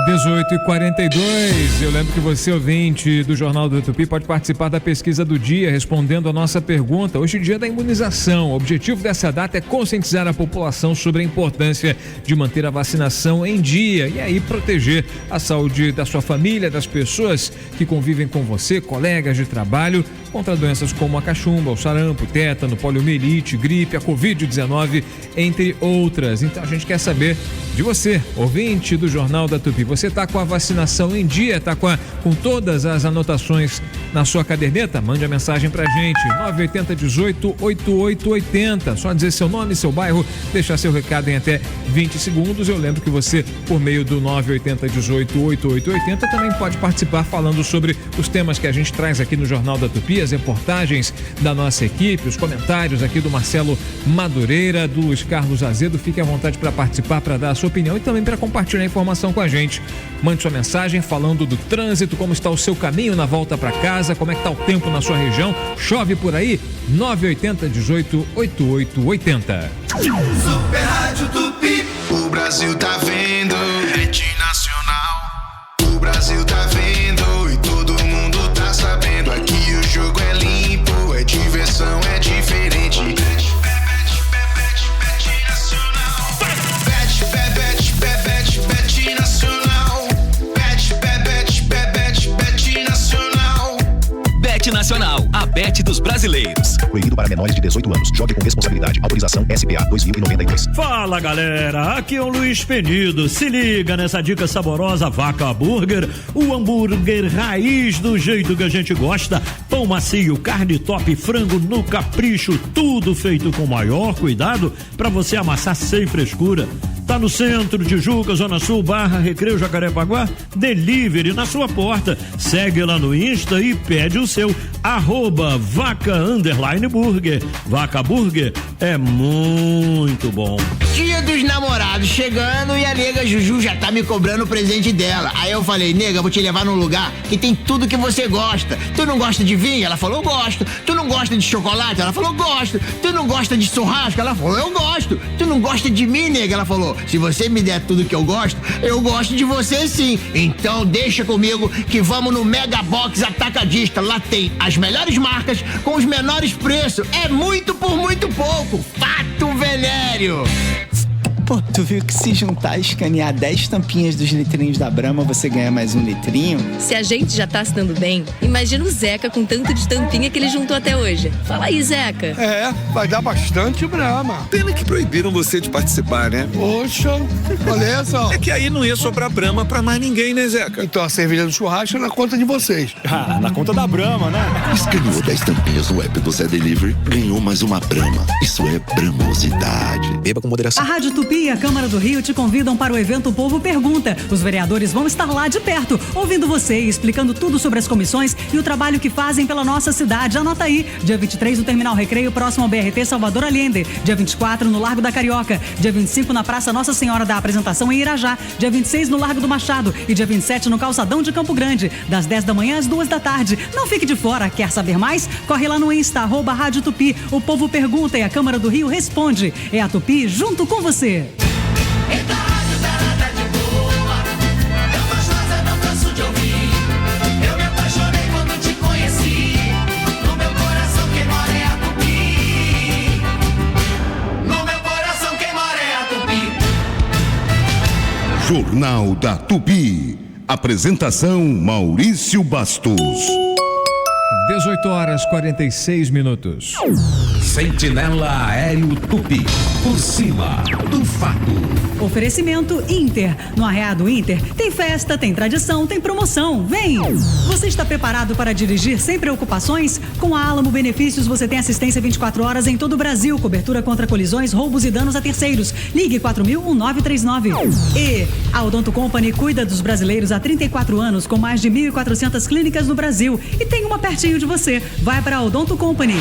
18h42, eu lembro que você, ouvinte do Jornal do Tupi, pode participar da pesquisa do dia respondendo a nossa pergunta. Hoje é dia da imunização. O objetivo dessa data é conscientizar a população sobre a importância de manter a vacinação em dia e aí proteger a saúde da sua família, das pessoas que convivem com você, colegas de trabalho, contra doenças como a cachumba, o sarampo, tétano, poliomielite, gripe, a Covid-19, entre outras. Então a gente quer saber de você, ouvinte do Jornal da Tupi. Você está com a vacinação em dia? Está com todas as anotações na sua caderneta? Mande a mensagem pra gente, 980 18 8880. Só dizer seu nome, seu bairro, deixar seu recado em até 20 segundos. Eu lembro que você, por meio do 980 18 8880, também pode participar falando sobre os temas que a gente traz aqui no Jornal da Tupi, as reportagens da nossa equipe, os comentários aqui do Marcelo Madureira, do Luiz Carlos Azedo. Fique à vontade para participar, para dar a sua opinião e também para compartilhar a informação com a gente. Mande sua mensagem falando do trânsito, como está o seu caminho na volta para casa, como é que está o tempo na sua região. Chove por aí? 980 18 8880. Super Rádio Tupi. O Brasil tá vendo, rede nacional. O Brasil tá vendo e todo mundo tá sabendo. Aqui o jogo é limpo, é diversão, é diferente. Nacional, a Bet dos brasileiros. Proibido para menores de 18 anos. Jogue com responsabilidade. Autorização SPA 2092. Fala, galera. Aqui é o Luiz Penido. Se liga nessa dica saborosa Vaca Burger. O hambúrguer raiz do jeito que a gente gosta. Pão macio, carne top, frango no capricho. Tudo feito com o maior cuidado para você amassar sem frescura. Tá no centro, Tijuca, Zona Sul, Barra, Recreio, Jacarepaguá, delivery na sua porta. Segue lá no Insta e pede o seu, @vaca_burger. Vaca Burger é muito bom. Dia dos Namorados chegando e a nega Juju já tá me cobrando o presente dela. Aí eu falei, nega, vou te levar num lugar que tem tudo que você gosta. Tu não gosta de vinho? Ela falou, gosto. Tu não gosta de chocolate? Ela falou, gosto. Tu não gosta de churrasco? Ela falou, eu gosto. Tu não gosta de mim, nega? Ela falou, se você me der tudo que eu gosto de você sim. Então deixa comigo que vamos no Mega Box Atacadista. Lá tem as melhores marcas com os menores preços. É muito por muito pouco. Fato Venério. Pô, tu viu que se juntar e escanear 10 tampinhas dos litrinhos da Brahma, você ganha mais um litrinho? Se a gente já tá se dando bem, imagina o Zeca com tanto de tampinha que ele juntou até hoje. Fala aí, Zeca. É, vai dar bastante Brahma. Pena que proibiram você de participar, né? Poxa, olha só. É que aí não ia sobrar Brahma pra mais ninguém, né, Zeca? Então a cerveja do churrasco é na conta de vocês. Ah, na conta da Brahma, né? Escaneou 10 tampinhas no app do Zé Delivery, ganhou mais uma Brahma. Isso é bramosidade. Beba com moderação. A Rádio Tupi e a Câmara do Rio te convidam para o evento O Povo Pergunta. Os vereadores vão estar lá de perto, ouvindo você e explicando tudo sobre as comissões e o trabalho que fazem pela nossa cidade. Anota aí, dia 23 no Terminal Recreio, próximo ao BRT Salvador Allende. Dia 24 no Largo da Carioca. Dia 25 na Praça Nossa Senhora da Apresentação em Irajá. Dia 26 no Largo do Machado. E dia 27 no Calçadão de Campo Grande, das 10 da manhã às 2 da tarde. Não fique de fora. Quer saber mais? Corre lá no Insta, @Rádio Tupi. O Povo Pergunta e a Câmara do Rio responde. É a Tupi junto com você. Eita, rádio dela tá de boa. Tão gostosa, não canso de ouvir. Eu me apaixonei quando te conheci. No meu coração quem mora é a Tupi. No meu coração quem mora é a Tupi. Jornal da Tupi. Apresentação Maurício Bastos. 18h46. Sentinela Aéreo Tupi. Por cima do fato. Oferecimento Inter. No Arreado Inter tem festa, tem tradição, tem promoção. Vem! Você está preparado para dirigir sem preocupações? Com a Alamo Benefícios você tem assistência 24 horas em todo o Brasil, cobertura contra colisões, roubos e danos a terceiros. Ligue 4000-1939. E a Odonto Company cuida dos brasileiros há 34 anos com mais de 1.400 clínicas no Brasil e tem uma pertinho de você. Vai para a Odonto Company.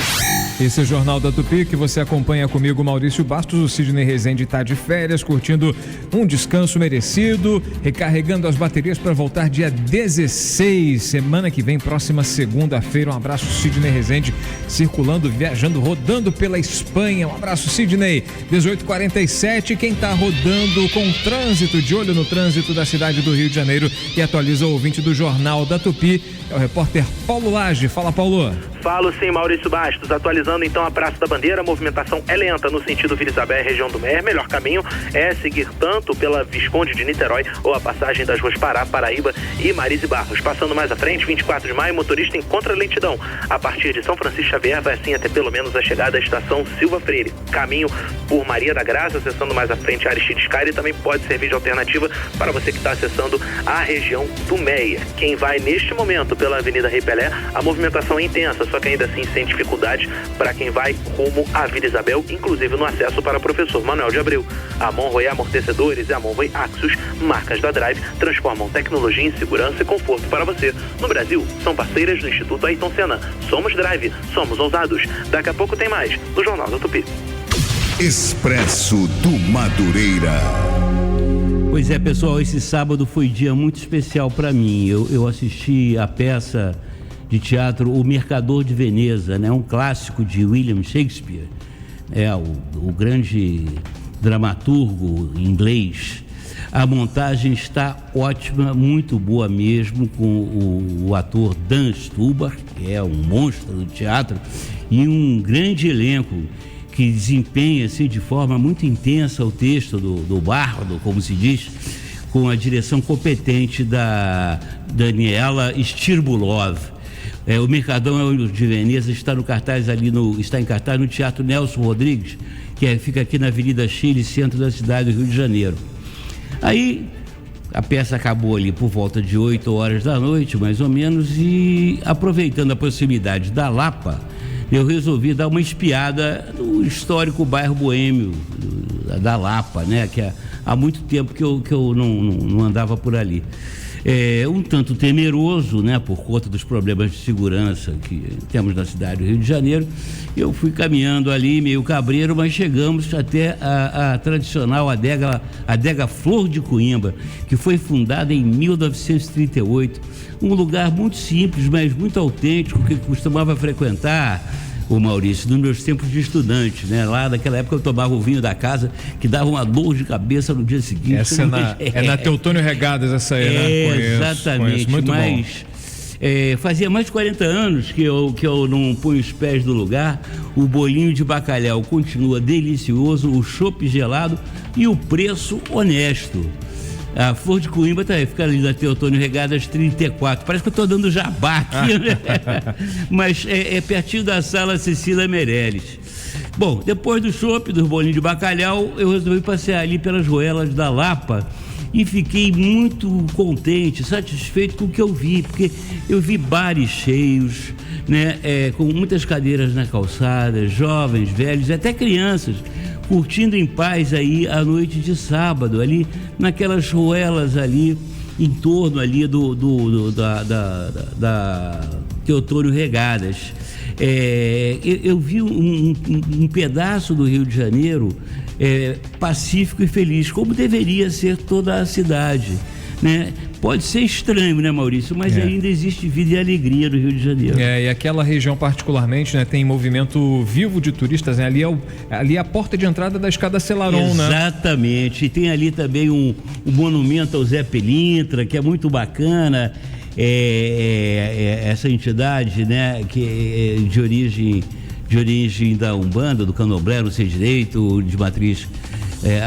Esse é o Jornal da Tupi, que você acompanha comigo, Maurício Bastos. O Sidney Rezende está de férias, curtindo um descanso merecido, recarregando as baterias para voltar dia 16, semana que vem, próxima segunda-feira. Um abraço, Sidney Rezende, circulando, viajando, rodando pela Espanha. Um abraço, Sidney. 18h47, quem está rodando com trânsito, de olho no trânsito da cidade do Rio de Janeiro e atualiza o ouvinte do Jornal da Tupi, é o repórter Paulo Lage. Fala, Paulo. Falo sim, Maurício Bastos. Atualizando então a Praça da Bandeira, a movimentação é lenta no sentido Vila Isabel, região do Mer. Melhor caminho é seguir tanto pela Visconde de Niterói ou a passagem das ruas Pará, Paraíba e Marise Barros. Passando mais à frente, 24 de maio, motorista encontra lentidão. A partir de São Francisco Xavier, vai assim até pelo menos a chegada à estação Silva Freire. Caminho por Maria da Graça, acessando mais à frente a Aristides Caire, também pode servir de alternativa para você que está acessando a região do Meia. Quem vai neste momento pela Avenida Rei Pelé, a movimentação é intensa, só que ainda assim sem dificuldade para quem vai rumo à Vila Isabel, inclusive no acesso para Professor Manuel de Abreu. A Monroe Amortecedores e a Monroe Axios, marcas da Drive, transformam tecnologia em segurança e conforto para você. No Brasil, são parceiras do Instituto Ayrton Senna. Somos Drive, somos ousados. Daqui a pouco tem mais no Jornal da Tupi. Expresso do Madureira. Pois é, pessoal, esse sábado foi dia muito especial para mim. Eu assisti a peça de teatro O Mercador de Veneza, né? Um clássico de William Shakespeare, o grande dramaturgo inglês. A montagem está ótima, muito boa mesmo, com o ator Dan Stubar, que é um monstro do teatro, e um grande elenco que desempenha assim, de forma muito intensa o texto do bardo, como se diz, com a direção competente da Daniela Stirbulov. O Mercadão de Veneza está em cartaz no Teatro Nelson Rodrigues, que fica aqui na Avenida Chile, centro da cidade do Rio de Janeiro. Aí a peça acabou ali por volta de 8 horas da noite, mais ou menos, e aproveitando a proximidade da Lapa, eu resolvi dar uma espiada no histórico bairro boêmio da Lapa, né? Que há muito tempo que eu não andava por ali. Um tanto temeroso, né? Por conta dos problemas de segurança que temos na cidade do Rio de Janeiro. Eu fui caminhando ali, meio cabreiro, mas chegamos até a tradicional adega Flor de Coimbra, que foi fundada em 1938. Um lugar muito simples, mas muito autêntico, que costumava frequentar, o Maurício, nos meus tempos de estudante, né? Lá naquela época eu tomava o vinho da casa, que dava uma dor de cabeça no dia seguinte. Essa é na Teotônio Regadas, essa aí, né? Exatamente. Muito bom. Fazia mais de 40 anos que eu não ponho os pés no lugar. O bolinho de bacalhau continua delicioso, o chopp gelado e o preço honesto. A Flor de Coimbra fica ali na Teotônio Regadas 34. Parece que eu estou dando jabá aqui, né? Mas é pertinho da Sala Cecília Meirelles. Bom, depois do chopp, do bolinho de bacalhau, eu resolvi passear ali pelas ruelas da Lapa e fiquei muito contente, satisfeito com o que eu vi, porque eu vi bares cheios, né? Com muitas cadeiras na calçada, jovens, velhos, até crianças, curtindo em paz aí a noite de sábado, ali naquelas ruelas ali, em torno ali da Teotônio Regadas. Eu vi um pedaço do Rio de Janeiro pacífico e feliz, como deveria ser toda a cidade, né? Pode ser estranho, né, Maurício? Mas ainda existe vida e alegria no Rio de Janeiro. E aquela região particularmente, né, tem movimento vivo de turistas, né? Ali é a porta de entrada da escada Selarón, né? Exatamente. E tem ali também um monumento ao Zé Pelintra, que é muito bacana. Essa entidade, né, que é de origem da Umbanda, do Candomblé, não sei direito, de matriz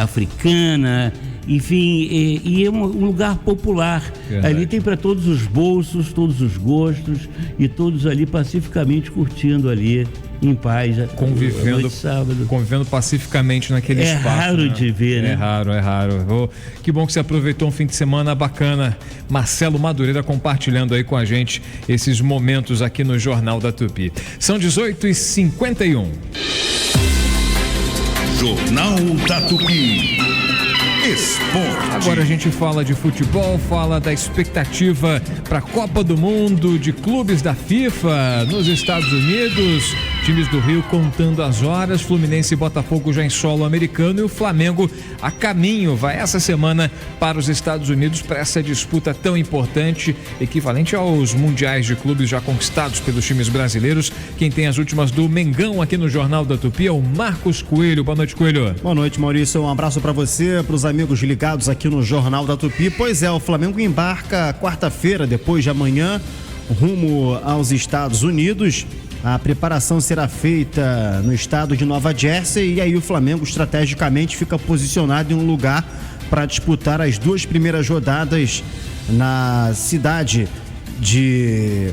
africana. Enfim, e é um lugar popular. Verdade. Ali tem para todos os bolsos, todos os gostos, e todos ali pacificamente curtindo ali em paz, convivendo pacificamente naquele espaço. É raro, né? De ver, né? É raro. Que bom que você aproveitou um fim de semana bacana. Marcelo Madureira compartilhando aí com a gente esses momentos aqui no Jornal da Tupi. São 18h51. Jornal da Tupi. Esporte. Agora a gente fala de futebol, fala da expectativa para a Copa do Mundo de clubes da FIFA nos Estados Unidos. Times do Rio contando as horas, Fluminense e Botafogo já em solo americano e o Flamengo a caminho, vai essa semana para os Estados Unidos para essa disputa tão importante, equivalente aos mundiais de clubes já conquistados pelos times brasileiros. Quem tem as últimas do Mengão aqui no Jornal da Tupi é o Marcos Coelho. Boa noite, Coelho. Boa noite, Maurício. Um abraço para você, para os amigos ligados aqui no Jornal da Tupi. Pois é, o Flamengo embarca quarta-feira, depois de amanhã, rumo aos Estados Unidos. A preparação será feita no estado de Nova Jersey e aí o Flamengo estrategicamente fica posicionado em um lugar para disputar as 2 primeiras rodadas na cidade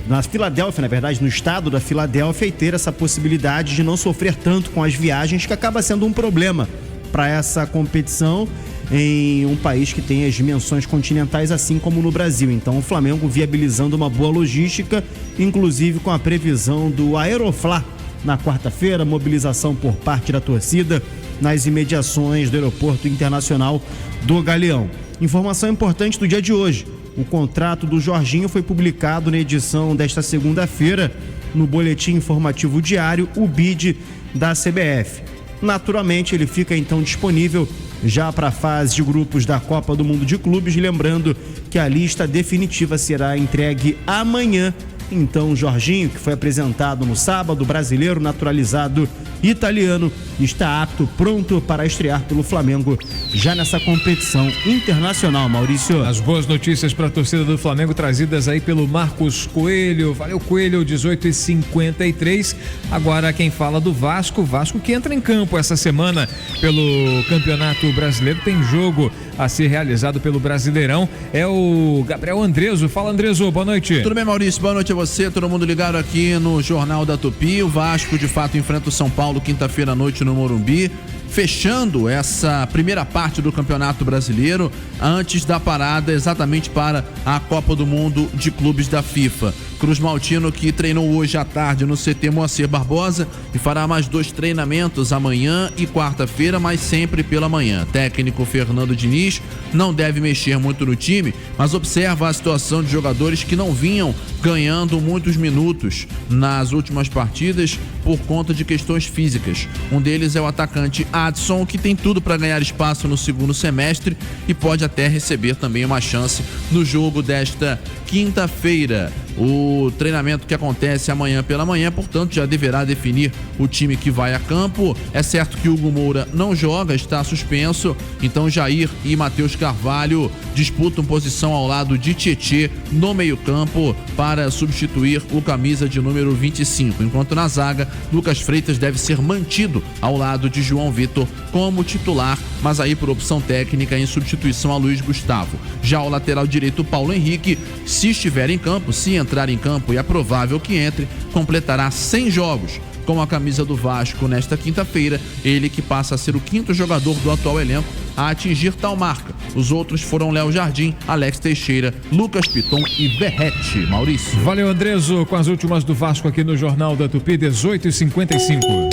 na Filadélfia, na verdade, no estado da Filadélfia, e ter essa possibilidade de não sofrer tanto com as viagens, que acaba sendo um problema para essa competição em um país que tem as dimensões continentais, assim como no Brasil. Então o Flamengo viabilizando uma boa logística, inclusive com a previsão do Aeroflá na quarta-feira, mobilização por parte da torcida nas imediações do Aeroporto Internacional do Galeão. Informação importante do dia de hoje: o contrato do Jorginho foi publicado na edição desta segunda-feira no Boletim Informativo Diário, o BID da CBF. Naturalmente, ele fica então disponível já para a fase de grupos da Copa do Mundo de Clubes, lembrando que a lista definitiva será entregue amanhã. Então, Jorginho, que foi apresentado no sábado, brasileiro naturalizado italiano, está apto, pronto para estrear pelo Flamengo já nessa competição internacional, Maurício. As boas notícias para a torcida do Flamengo trazidas aí pelo Marcos Coelho. Valeu, Coelho, 18h53. Agora quem fala do Vasco que entra em campo essa semana pelo Campeonato Brasileiro, tem jogo a ser realizado pelo Brasileirão, é o Gabriel Andreso. Fala, Andreso, boa noite. Tudo bem, Maurício? Boa noite a você, todo mundo ligado aqui no Jornal da Tupi. O Vasco, de fato, enfrenta o São Paulo quinta-feira à noite no Morumbi, fechando essa primeira parte do Campeonato Brasileiro antes da parada exatamente para a Copa do Mundo de Clubes da FIFA. Cruz Maltino, que treinou hoje à tarde no CT Moacir Barbosa e fará mais 2 treinamentos amanhã e quarta-feira, mas sempre pela manhã. Técnico Fernando Diniz não deve mexer muito no time, mas observa a situação de jogadores que não vinham ganhando muitos minutos nas últimas partidas por conta de questões físicas. Um deles é o atacante Adson, que tem tudo para ganhar espaço no segundo semestre e pode até receber também uma chance no jogo desta quinta-feira. O treinamento que acontece amanhã pela manhã, portanto, já deverá definir o time que vai a campo. É certo que Hugo Moura não joga, está suspenso, então Jair e Matheus Carvalho disputam posição ao lado de Tietê no meio-campo para substituir o camisa de número 25. Enquanto na zaga, Lucas Freitas deve ser mantido ao lado de João Vitor como titular, mas aí por opção técnica em substituição a Luiz Gustavo. Já o lateral direito, Paulo Henrique, se estiver em campo, se entrar em campo, e é provável que entre, completará 100 jogos com a camisa do Vasco nesta quinta-feira, ele que passa a ser o 5º jogador do atual elenco a atingir tal marca. Os outros foram Léo Jardim, Alex Teixeira, Lucas Piton e Verrete. Maurício. Valeu, Andreso, com as últimas do Vasco aqui no Jornal da Tupi, 18h55.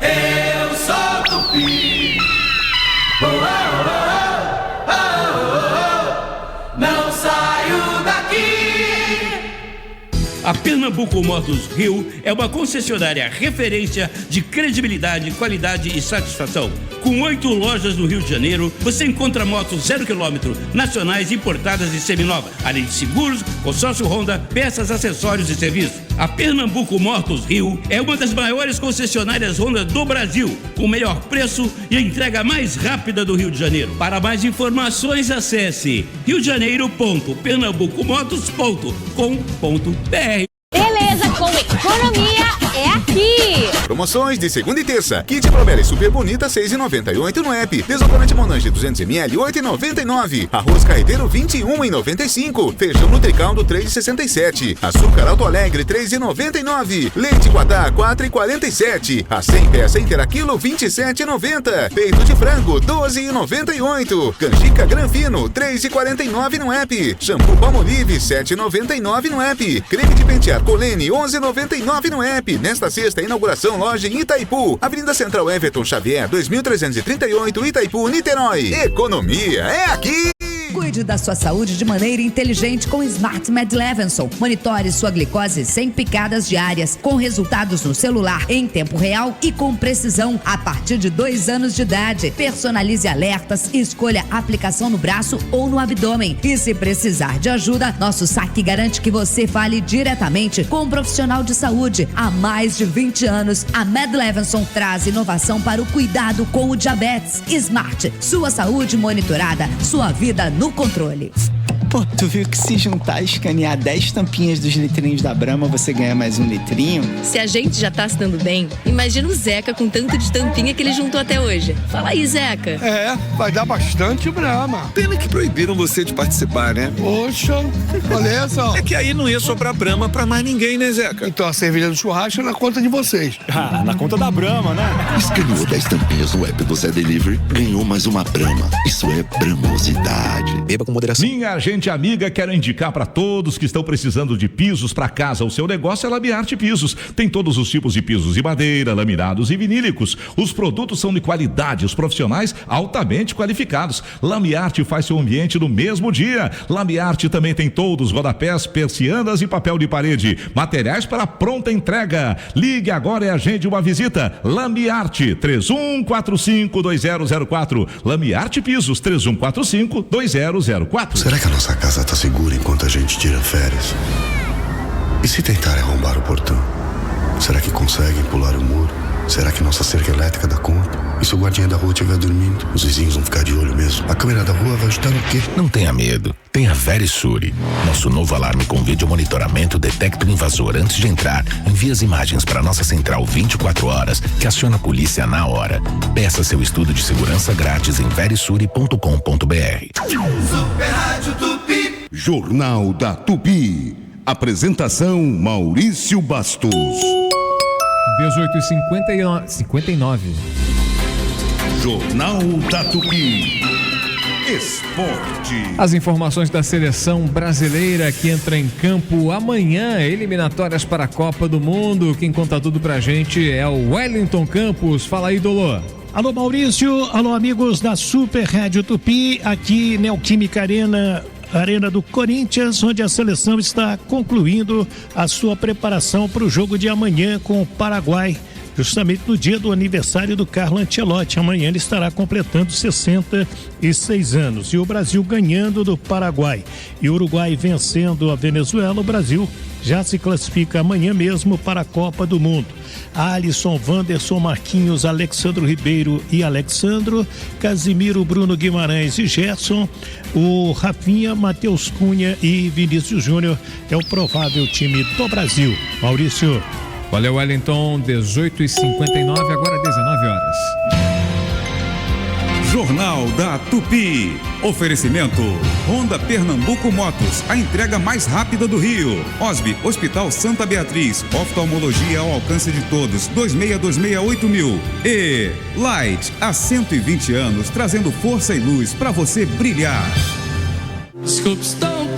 Eu sou Tupi. Não saio daqui. A Pernambuco Motos Rio é uma concessionária referência de credibilidade, qualidade e satisfação. Com 8 lojas no Rio de Janeiro, você encontra motos 0 km, nacionais, importadas e seminovas, além de seguros, consórcio Honda, peças, acessórios e serviços. A Pernambuco Motos Rio é uma das maiores concessionárias Honda do Brasil, com o melhor preço e a entrega mais rápida do Rio de Janeiro. Para mais informações, acesse riodejaneiroponto.pernambucomotos.com.br. Beleza com economia é aqui. Promoções de segunda e terça. Kit Provelli Super Bonita 6,98 no app. Desodorante Monange 200ml 8,99. Arroz carreteiro 21,95. Feijão Nutricaldo 3,67. Açúcar Alto Alegre 3,99. Leite Guatá 4,47. A 100 peça inteira quilo 27,90. Peito de frango 12,98. Canjica Granfino 3,49 no app. Shampoo Palmolive 7,99 no app. Creme de pentear Colene 11,99 no app. Nesta sexta, inauguração loja em Itaipu, Avenida Central Everton Xavier 2338, Itaipu, Niterói. Economia é aqui. Cuide da sua saúde de maneira inteligente com Smart Med Levinson. Monitore sua glicose sem picadas diárias, com resultados no celular em tempo real e com precisão a partir de 2 anos de idade. Personalize alertas e escolha a aplicação no braço ou no abdômen. E se precisar de ajuda, nosso saque garante que você fale diretamente com um profissional de saúde. Há mais de 20 anos, a Med Levinson traz inovação para o cuidado com o diabetes. Smart, sua saúde monitorada, sua vida no controle. Pô, tu viu que se juntar e escanear 10 tampinhas dos litrinhos da Brahma, você ganha mais um litrinho? Se a gente já tá se dando bem, imagina o Zeca com tanto de tampinha que ele juntou até hoje. Fala aí, Zeca. É, vai dar bastante Brahma. Pena que proibiram você de participar, né? Poxa, olha só. É que aí não ia sobrar Brahma pra mais ninguém, né, Zeca? Então a cerveja do churrasco é na conta de vocês. Ah, na conta da Brahma, né? Escaneou 10 tampinhas no app do Zé Delivery, ganhou mais uma Brahma. Isso é bramosidade. Beba com moderação. Minha gente amiga, quero indicar para todos que estão precisando de pisos para casa. O seu negócio é Lamiarte Pisos. Tem todos os tipos de pisos de madeira, laminados e vinílicos. Os produtos são de qualidade, os profissionais altamente qualificados. Lamiarte faz seu ambiente no mesmo dia. Lamiarte também tem todos, rodapés, persianas e papel de parede. Materiais para pronta entrega. Ligue agora e agende uma visita. Lamiarte 31452004. Lamiarte Pisos 31452004. Será que a nossa casa tá segura enquanto a gente tira férias? E se tentarem arrombar o portão? Será que conseguem pular o muro? Será que nossa cerca elétrica dá conta? E se o guardinha da rua estiver dormindo? Os vizinhos vão ficar de olho mesmo. A câmera da rua vai ajudar no quê? Não tenha medo. Tenha Verisure. Nosso novo alarme com vídeo monitoramento detecta o invasor antes de entrar. Envia as imagens para nossa central 24 horas, que aciona a polícia na hora. Peça seu estudo de segurança grátis em verisure.com.br. Super Rádio Tupi. Jornal da Tupi. Apresentação Maurício Bastos. 18h59. Jornal da Tupi. Esporte. As informações da seleção brasileira que entra em campo amanhã, eliminatórias para a Copa do Mundo. Quem conta tudo pra gente é o Wellington Campos. Fala aí, Dolô. Alô, Maurício. Alô, amigos da Super Rádio Tupi. Aqui, Neoquímica Arena do Corinthians, onde a seleção está concluindo a sua preparação para o jogo de amanhã com o Paraguai, justamente no dia do aniversário do Carlo Ancelotti. Amanhã ele estará completando 66 anos. E o Brasil ganhando do Paraguai e o Uruguai vencendo a Venezuela, o Brasil já se classifica amanhã mesmo para a Copa do Mundo. Alisson, Wanderson, Marquinhos, Alexandro Ribeiro e Alexandro, Casimiro, Bruno Guimarães e Gerson, o Rafinha, Matheus Cunha e Vinícius Júnior é o provável time do Brasil. Maurício. Valeu, Wellington. 18h59, agora 19 horas. Jornal da Tupi. Oferecimento Honda Pernambuco Motos, a entrega mais rápida do Rio. OSB, Hospital Santa Beatriz, oftalmologia ao alcance de todos, 26268000. E Light, há 120 anos, trazendo força e luz para você brilhar.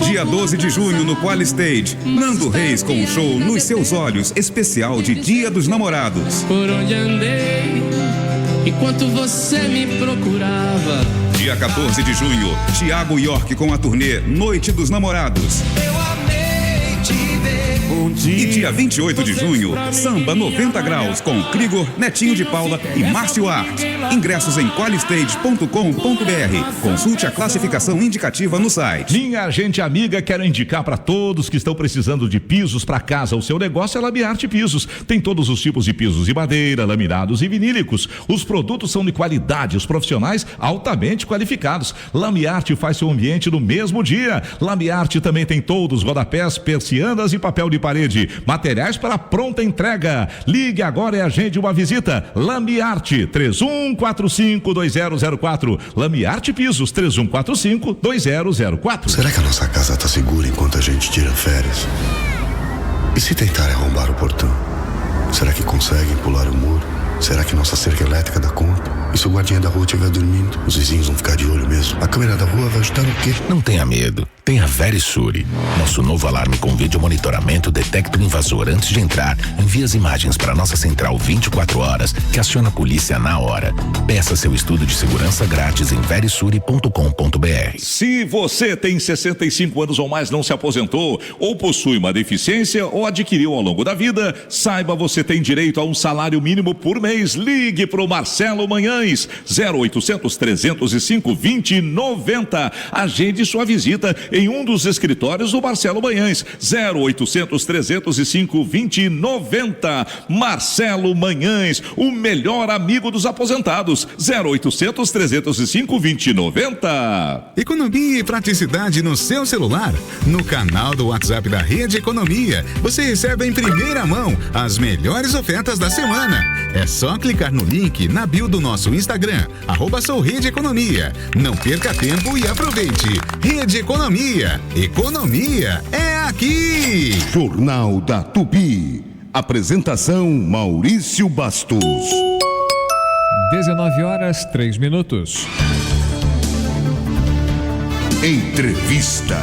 Dia 12 de junho no Quali Stage, Nando Reis com um show Nos Seus Olhos, especial de Dia dos Namorados. Por onde andei, enquanto você me procurava. Dia 14 de junho, Thiago York com a turnê Noite dos Namorados. Eu amei te ver. E dia 28 de junho, Samba 90 Graus com Krigor, Netinho de Paula e Márcio Art. Ingressos em qualistage.com.br. Consulte a classificação indicativa no site. Minha gente amiga, quero indicar para todos que estão precisando de pisos para casa. O seu negócio é Lamiarte Pisos. Tem todos os tipos de pisos de madeira, laminados e vinílicos. Os produtos são de qualidade, os profissionais altamente qualificados. Lamiarte faz seu ambiente no mesmo dia. Lamiarte também tem todos, rodapés, persianas e papel de parede. Materiais para pronta entrega. Ligue agora e agende uma visita. Lamiarte 31452004. Lamiarte Pisos 31452004. Será que a nossa casa tá segura enquanto a gente tira férias? E se tentarem arrombar o portão? Será que conseguem pular o muro? Será que nossa cerca elétrica dá conta? E se o guardinha da rua estiver dormindo? Os vizinhos vão ficar de olho mesmo. A câmera da rua vai ajudar no quê? Não tenha medo. Tem a Verisure. Nosso novo alarme com vídeo monitoramento detecta o invasor antes de entrar, envia as imagens para nossa central 24 horas, que aciona a polícia na hora. Peça seu estudo de segurança grátis em verisure.com.br. Se você tem 65 anos ou mais, não se aposentou, ou possui uma deficiência ou adquiriu ao longo da vida, saiba, você tem direito a um salário mínimo por mês. Ligue pro Marcelo Manhães, 0800 305 2090. Agende sua visita em um dos escritórios do Marcelo Manhães, 0800 305 2090. Marcelo Manhães, o melhor amigo dos aposentados, 0800 305 2090. Economia e praticidade no seu celular. No canal do WhatsApp da Rede Economia, você recebe em primeira mão as melhores ofertas da semana. É só clicar no link na bio do nosso Instagram, @souRedeEconomia. Não perca tempo e aproveite. Rede Economia. Economia é aqui. Jornal da Tupi. Apresentação Maurício Bastos. 19h03. Entrevista.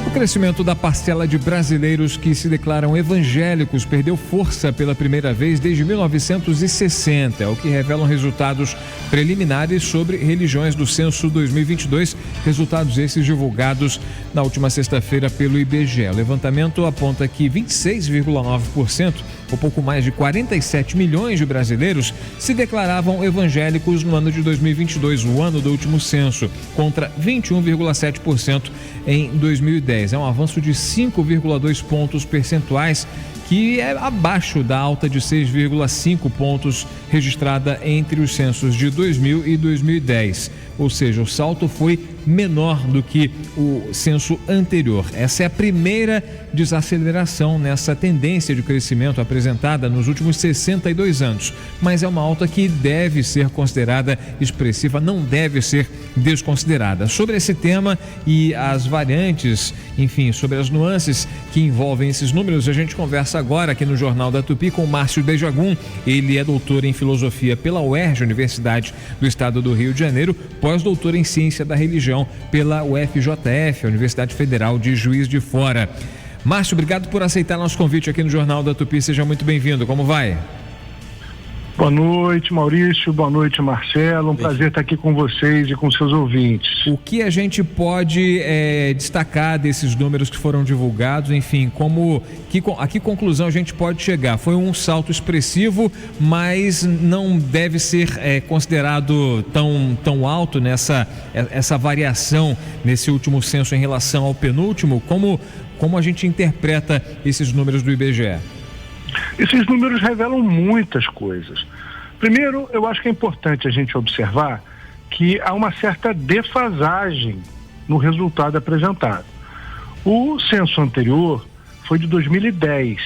O crescimento da parcela de brasileiros que se declaram evangélicos perdeu força pela primeira vez desde 1960, é o que revelam resultados preliminares sobre religiões do censo 2022, resultados esses divulgados na última sexta-feira pelo IBGE. O levantamento aponta que 26,9%, ou pouco mais de 47 milhões de brasileiros, se declaravam evangélicos no ano de 2022, o ano do último censo, contra 21,7% em 2010. É um avanço de 5,2 pontos percentuais, que é abaixo da alta de 6,5 pontos registrada entre os censos de 2000 e 2010. Ou seja, o salto foi menor do que o censo anterior. Essa é a primeira desaceleração nessa tendência de crescimento apresentada nos últimos 62 anos. Mas é uma alta que deve ser considerada expressiva, não deve ser desconsiderada. Sobre esse tema e as variantes, enfim, sobre as nuances que envolvem esses números, a gente conversa agora aqui no Jornal da Tupi com Márcio Bejagum. Ele é doutor em filosofia pela UERJ, Universidade do Estado do Rio de Janeiro, pós-doutor em ciência da religião pela UFJF, Universidade Federal de Juiz de Fora. Márcio, obrigado por aceitar nosso convite aqui no Jornal da Tupi. Seja muito bem-vindo. Como vai? Boa noite, Maurício. Boa noite, Marcelo. Um prazer estar aqui com vocês e com seus ouvintes. O que a gente pode destacar desses números que foram divulgados? Enfim, a que conclusão a gente pode chegar? Foi um salto expressivo, mas não deve ser considerado tão alto essa variação nesse último censo em relação ao penúltimo? Como a gente interpreta esses números do IBGE? Esses números revelam muitas coisas. Primeiro, eu acho que é importante a gente observar que há uma certa defasagem no resultado apresentado. O censo anterior foi de 2010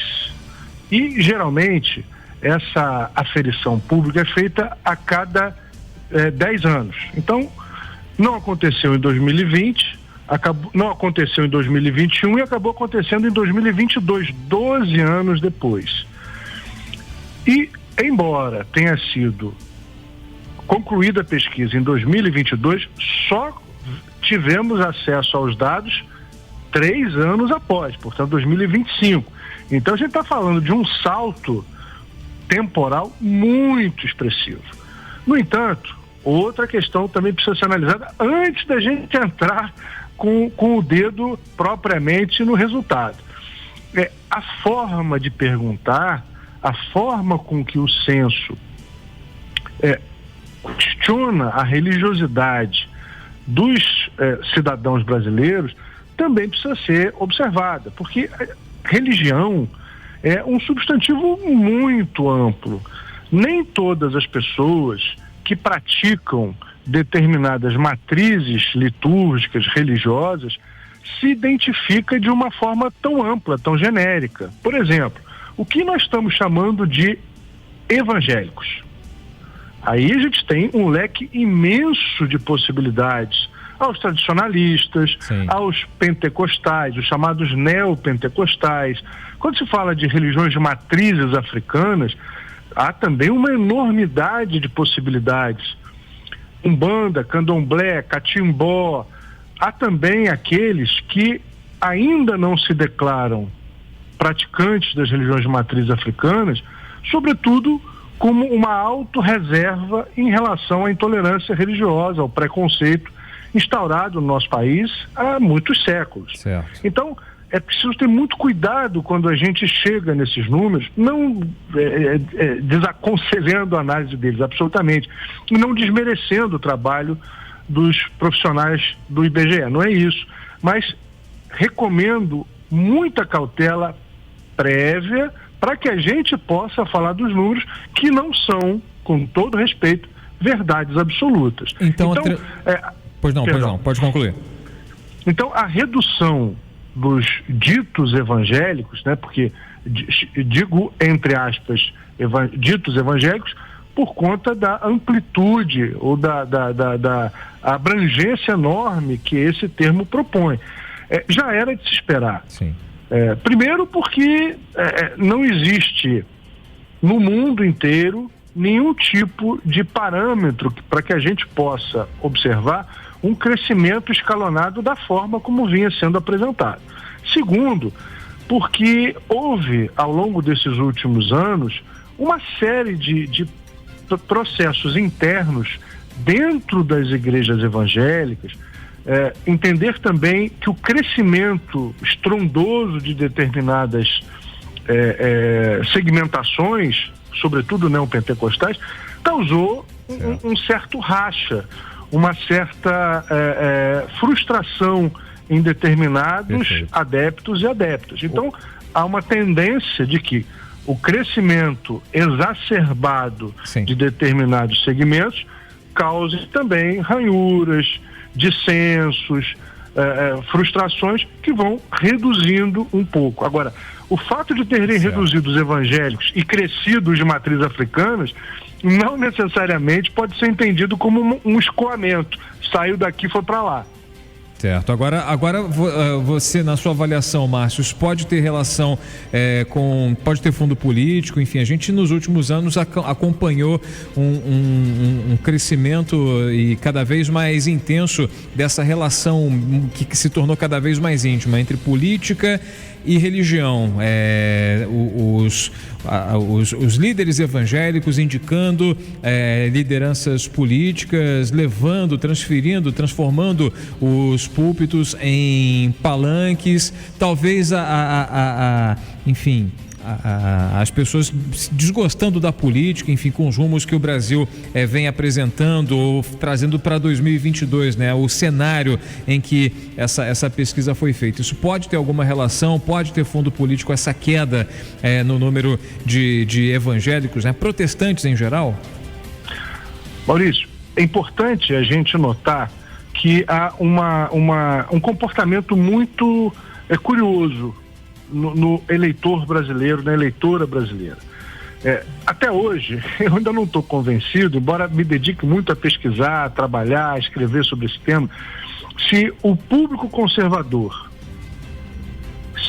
e, geralmente, essa aferição pública é feita a cada 10 anos. Então, não aconteceu em 2020, não aconteceu em 2021 e acabou acontecendo em 2022, 12 anos depois. E, embora tenha sido concluída a pesquisa em 2022, só tivemos acesso aos dados 3 anos após, portanto 2025. Então a gente está falando de um salto temporal muito expressivo. No entanto, outra questão também precisa ser analisada antes da gente entrar com o dedo propriamente no resultado. A forma de perguntar, a forma com que o censo questiona a religiosidade dos cidadãos brasileiros também precisa ser observada, porque religião é um substantivo muito amplo. Nem todas as pessoas que praticam determinadas matrizes litúrgicas, religiosas, se identifica de uma forma tão ampla, tão genérica. Por exemplo, o que nós estamos chamando de evangélicos? Aí a gente tem um leque imenso de possibilidades. Aos tradicionalistas, sim, aos pentecostais, os chamados neopentecostais. Quando se fala de religiões de matrizes africanas, há também uma enormidade de possibilidades. Umbanda, candomblé, catimbó, há também aqueles que ainda não se declaram praticantes das religiões de matriz africanas, sobretudo como uma autorreserva em relação à intolerância religiosa, ao preconceito instaurado no nosso país há muitos séculos. Certo. Então, é preciso ter muito cuidado quando a gente chega nesses números, não desaconselhando a análise deles, absolutamente, e não desmerecendo o trabalho dos profissionais do IBGE, não é isso, mas recomendo muita cautela prévia para que a gente possa falar dos números que não são, com todo respeito, verdades absolutas. Então pois não, pode concluir. Então, a redução dos ditos evangélicos, né, porque digo entre aspas ditos evangélicos por conta da amplitude ou da abrangência enorme que esse termo propõe. Já era de se esperar. Sim. Primeiro porque não existe no mundo inteiro nenhum tipo de parâmetro para que a gente possa observar um crescimento escalonado da forma como vinha sendo apresentado. Segundo, porque houve, ao longo desses últimos anos, uma série de processos internos dentro das igrejas evangélicas, entender também que o crescimento estrondoso de determinadas segmentações, sobretudo neopentecostais, causou um certo racha, uma certa frustração em determinados adeptos e adeptas. Então, há uma tendência de que o crescimento exacerbado de determinados segmentos cause também ranhuras, dissensos, frustrações que vão reduzindo um pouco. Agora, o fato de terem reduzido os evangélicos e crescido os de matriz africanas não necessariamente pode ser entendido como um escoamento. Saiu daqui e foi para lá. Certo. Agora você, na sua avaliação, Márcio, isso pode ter relação pode ter fundo político, enfim, a gente nos últimos anos acompanhou um crescimento e cada vez mais intenso dessa relação que se tornou cada vez mais íntima entre política e religião. Os líderes evangélicos indicando lideranças políticas, transformando os púlpitos em palanques, talvez enfim, as pessoas desgostando da política, enfim, com os rumos que o Brasil vem apresentando ou trazendo para 2022, né? O cenário em que essa pesquisa foi feita. Isso pode ter alguma relação, pode ter fundo político, essa queda no número de evangélicos, né? Protestantes em geral? Maurício, é importante a gente notar que há um comportamento muito curioso no eleitor brasileiro, na eleitora brasileira. Até hoje, eu ainda não estou convencido, embora me dedique muito a pesquisar, a trabalhar, a escrever sobre esse tema, se o público conservador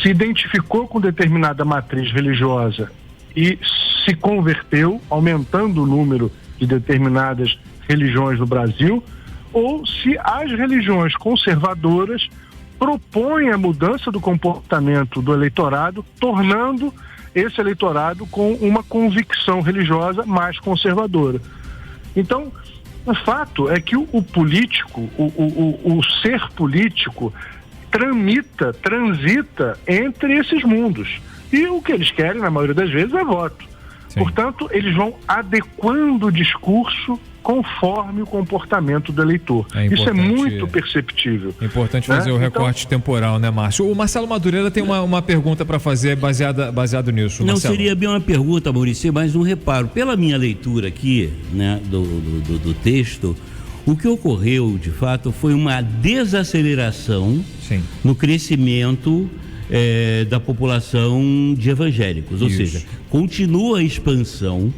se identificou com determinada matriz religiosa e se converteu, aumentando o número de determinadas religiões no Brasil, ou se as religiões conservadoras propõe a mudança do comportamento do eleitorado, tornando esse eleitorado com uma convicção religiosa mais conservadora. Então, o fato é que o político, o ser político, transita entre esses mundos. E o que eles querem, na maioria das vezes, é voto. Sim. Portanto, eles vão adequando o discurso conforme o comportamento do eleitor. Isso é muito perceptível. É importante fazer o recorte temporal, né, Márcio? O Marcelo Madureira tem uma pergunta para fazer baseado nisso. Não Marcelo. Seria bem uma pergunta, Maurício, mas um reparo. Pela minha leitura aqui, né, do texto, o que ocorreu, de fato, foi uma desaceleração no crescimento da população de evangélicos. Ou seja, continua a expansão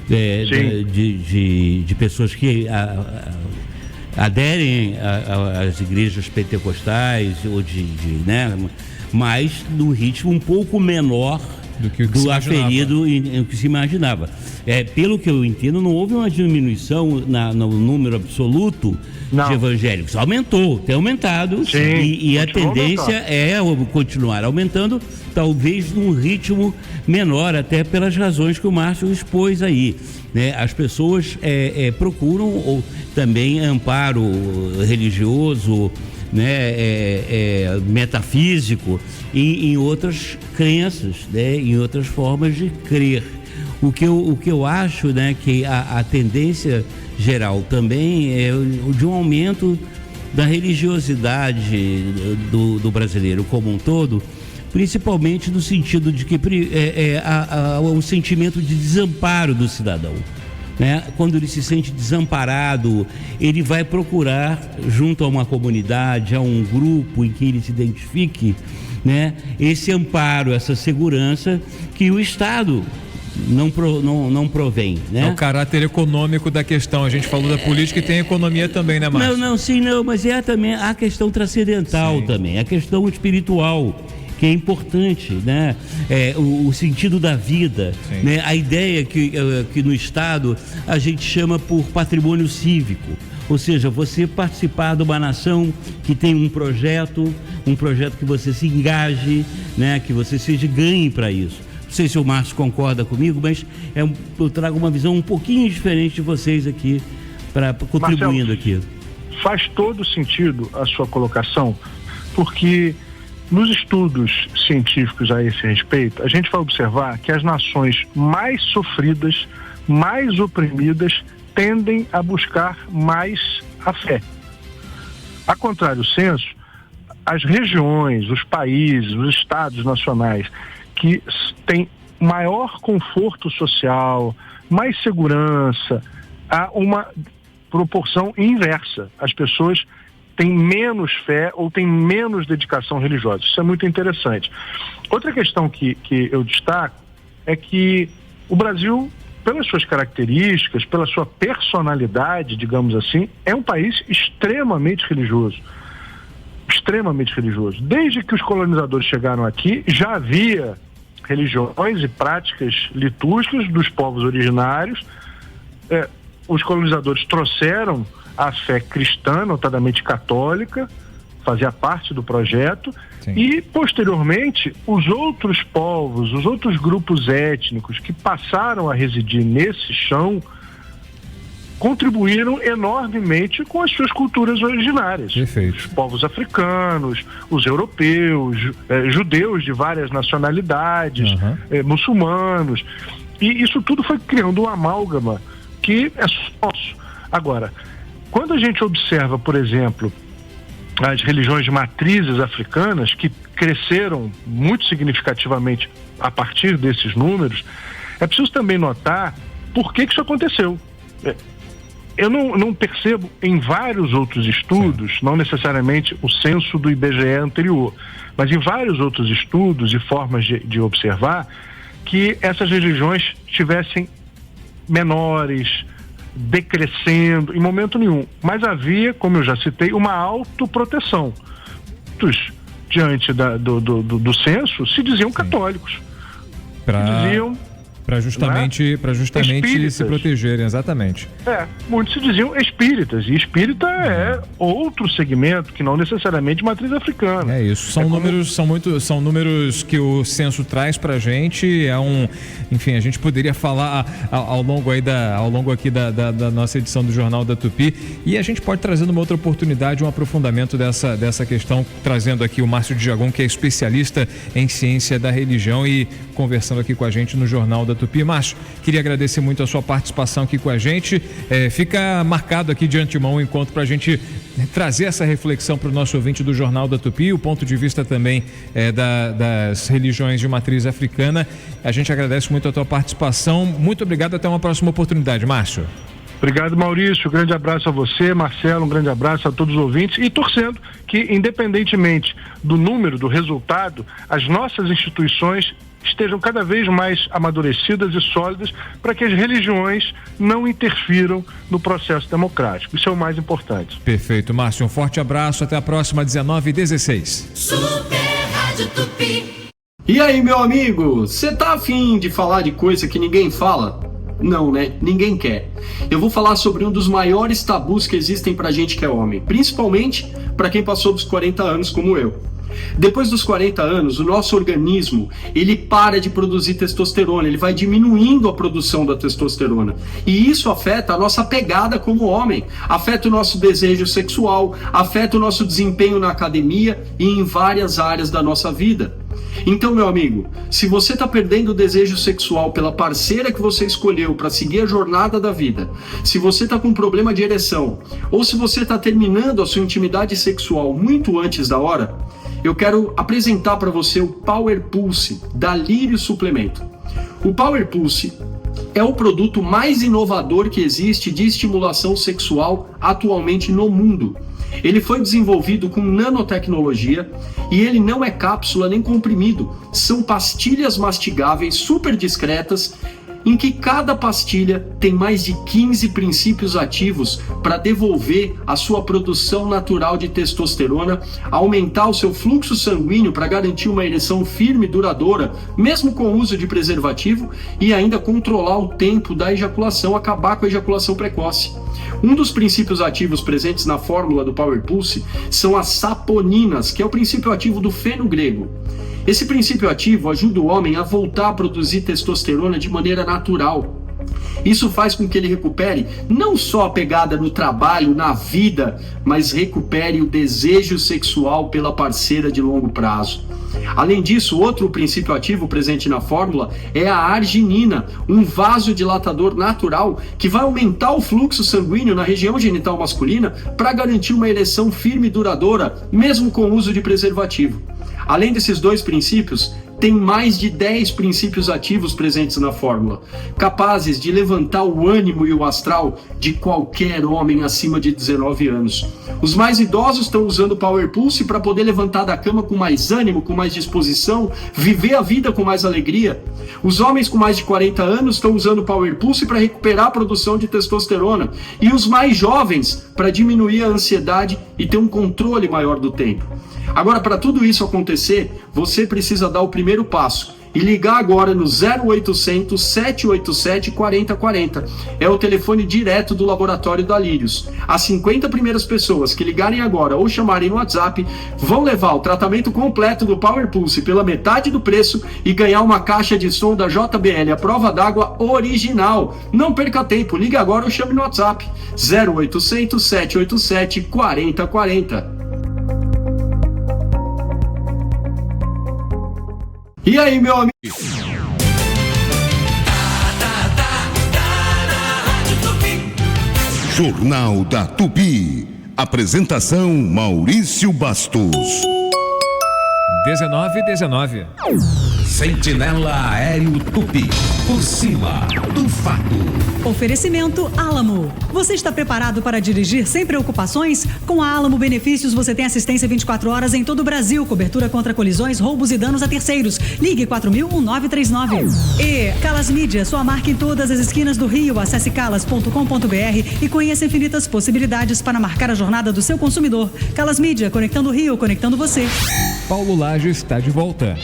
de pessoas que aderem às igrejas pentecostais, ou né, mas num ritmo um pouco menor do aferido em que se imaginava. Pelo que eu entendo, não houve uma diminuição no número absoluto de evangélicos. Aumentou, tem aumentado. Sim, e a tendência é continuar aumentando, talvez num ritmo menor, até pelas razões que o Márcio expôs aí. Né? As pessoas procuram também amparo religioso, né, metafísico em outras crenças, né, em outras formas de crer. O que eu acho, né, que a tendência geral também é de um aumento da religiosidade do brasileiro como um todo, principalmente no sentido de que um sentimento de desamparo do cidadão. Né? Quando ele se sente desamparado, ele vai procurar, junto a uma comunidade, a um grupo em que ele se identifique, né, esse amparo, essa segurança que o Estado não provém, né? É o caráter econômico da questão. A gente falou da política e tem a economia também, né, Márcio? Mas é também a questão transcendental também, a questão espiritual, que é importante, né? O sentido da vida, né? A ideia que no Estado a gente chama por patrimônio cívico, ou seja, você participar de uma nação que tem um projeto que você se engaje, né? Que você seja ganhe para isso. Não sei se o Márcio concorda comigo, mas eu trago uma visão um pouquinho diferente de vocês aqui, contribuindo aqui. Faz todo sentido a sua colocação, porque nos estudos científicos a esse respeito, a gente vai observar que as nações mais sofridas, mais oprimidas, tendem a buscar mais a fé. A contrário senso, as regiões, os países, os estados nacionais que têm maior conforto social, mais segurança, há uma proporção inversa. As pessoas têm menos fé ou têm menos dedicação religiosa. Isso é muito interessante. Outra questão que eu destaco é que o Brasil, pelas suas características, pela sua personalidade, digamos assim, é um país extremamente religioso. Extremamente religioso. Desde que os colonizadores chegaram aqui, já havia religiões e práticas litúrgicas dos povos originários. Os colonizadores trouxeram a fé cristã, notadamente católica, fazia parte do projeto. Sim. E, posteriormente, os outros povos, os outros grupos étnicos que passaram a residir nesse chão contribuíram enormemente com as suas culturas originárias. Perfeito. Os povos africanos, os europeus, judeus de várias nacionalidades, muçulmanos. E isso tudo foi criando uma amálgama que é nosso. Agora, quando a gente observa, por exemplo, as religiões de matrizes africanas, que cresceram muito significativamente a partir desses números, é preciso também notar por que isso aconteceu. Eu não percebo em vários outros estudos, não necessariamente o censo do IBGE anterior, mas em vários outros estudos e formas de observar, que essas religiões tivessem menores, decrescendo, em momento nenhum. Mas havia, como eu já citei, uma autoproteção. Muitos, diante do censo, se diziam católicos. Se diziam... Para justamente se protegerem, exatamente. Muitos se diziam espíritas, e espírita é outro segmento que não necessariamente matriz africana. É isso, são números que o censo traz para a gente, enfim, a gente poderia falar ao longo aqui da nossa edição do Jornal da Tupi, e a gente pode trazer numa outra oportunidade um aprofundamento dessa questão, trazendo aqui o Márcio Djagon, que é especialista em ciência da religião, e conversando aqui com a gente no Jornal da Tupi. Márcio, queria agradecer muito a sua participação aqui com a gente. Fica marcado aqui de antemão um encontro para a gente trazer essa reflexão para o nosso ouvinte do Jornal da Tupi, o ponto de vista também das religiões de matriz africana. A gente agradece muito a tua participação. Muito obrigado, até uma próxima oportunidade, Márcio. Obrigado, Maurício. Um grande abraço a você, Marcelo, um grande abraço a todos os ouvintes, e torcendo que, independentemente do número, do resultado, as nossas instituições estejam cada vez mais amadurecidas e sólidas para que as religiões não interfiram no processo democrático. Isso é o mais importante. Perfeito, Márcio. Um forte abraço. Até a próxima, 19h16. Super Rádio Tupi. E aí, meu amigo, você tá afim de falar de coisa que ninguém fala? Não, né? Ninguém quer. Eu vou falar sobre um dos maiores tabus que existem pra gente que é homem, principalmente pra quem passou dos 40 anos como eu. Depois dos 40 anos, o nosso organismo, ele para de produzir testosterona, ele vai diminuindo a produção da testosterona. E isso afeta a nossa pegada como homem, afeta o nosso desejo sexual, afeta o nosso desempenho na academia e em várias áreas da nossa vida. Então, meu amigo, se você está perdendo o desejo sexual pela parceira que você escolheu para seguir a jornada da vida, se você está com problema de ereção, ou se você está terminando a sua intimidade sexual muito antes da hora, eu quero apresentar para você o Power Pulse da Lírio Suplemento. O Power Pulse é o produto mais inovador que existe de estimulação sexual atualmente no mundo. Ele foi desenvolvido com nanotecnologia e ele não é cápsula nem comprimido. São pastilhas mastigáveis super discretas em que cada pastilha tem mais de 15 princípios ativos para devolver a sua produção natural de testosterona, aumentar o seu fluxo sanguíneo para garantir uma ereção firme e duradoura, mesmo com o uso de preservativo, e ainda controlar o tempo da ejaculação, acabar com a ejaculação precoce. Um dos princípios ativos presentes na fórmula do Power Pulse são as saponinas, que é o princípio ativo do feno grego. Esse princípio ativo ajuda o homem a voltar a produzir testosterona de maneira natural. Isso faz com que ele recupere não só a pegada no trabalho, na vida, mas recupere o desejo sexual pela parceira de longo prazo. Além disso, outro princípio ativo presente na fórmula é a arginina, um vasodilatador natural que vai aumentar o fluxo sanguíneo na região genital masculina para garantir uma ereção firme e duradoura, mesmo com o uso de preservativo. Além desses dois princípios, tem mais de 10 princípios ativos presentes na fórmula, capazes de levantar o ânimo e o astral de qualquer homem acima de 19 anos. Os mais idosos estão usando o Power Pulse para poder levantar da cama com mais ânimo, com mais disposição, viver a vida com mais alegria. Os homens com mais de 40 anos estão usando o Power Pulse para recuperar a produção de testosterona. E os mais jovens para diminuir a ansiedade e ter um controle maior do tempo. Agora, para tudo isso acontecer, você precisa dar o primeiro passo e ligar agora no 0800 787 4040. É o telefone direto do laboratório da Lírios. As 50 primeiras pessoas que ligarem agora ou chamarem no WhatsApp vão levar o tratamento completo do Power Pulse pela metade do preço e ganhar uma caixa de som da JBL, a prova d'água original. Não perca tempo, ligue agora ou chame no WhatsApp 0800 787 4040. E aí, meu amigo? Jornal da Tupi. Apresentação Maurício Bastos. 19:19. Sentinela Aéreo Tupi. Por cima do fato. Oferecimento Alamo. Você está preparado para dirigir sem preocupações? Com a Alamo Benefícios você tem assistência 24 horas em todo o Brasil, cobertura contra colisões, roubos e danos a terceiros. Ligue 4000-1939. E Calas Mídia, sua marca em todas as esquinas do Rio. Acesse calas.com.br e conheça infinitas possibilidades para marcar a jornada do seu consumidor. Calas Mídia, conectando o Rio, conectando você. Paulo Lage está de volta.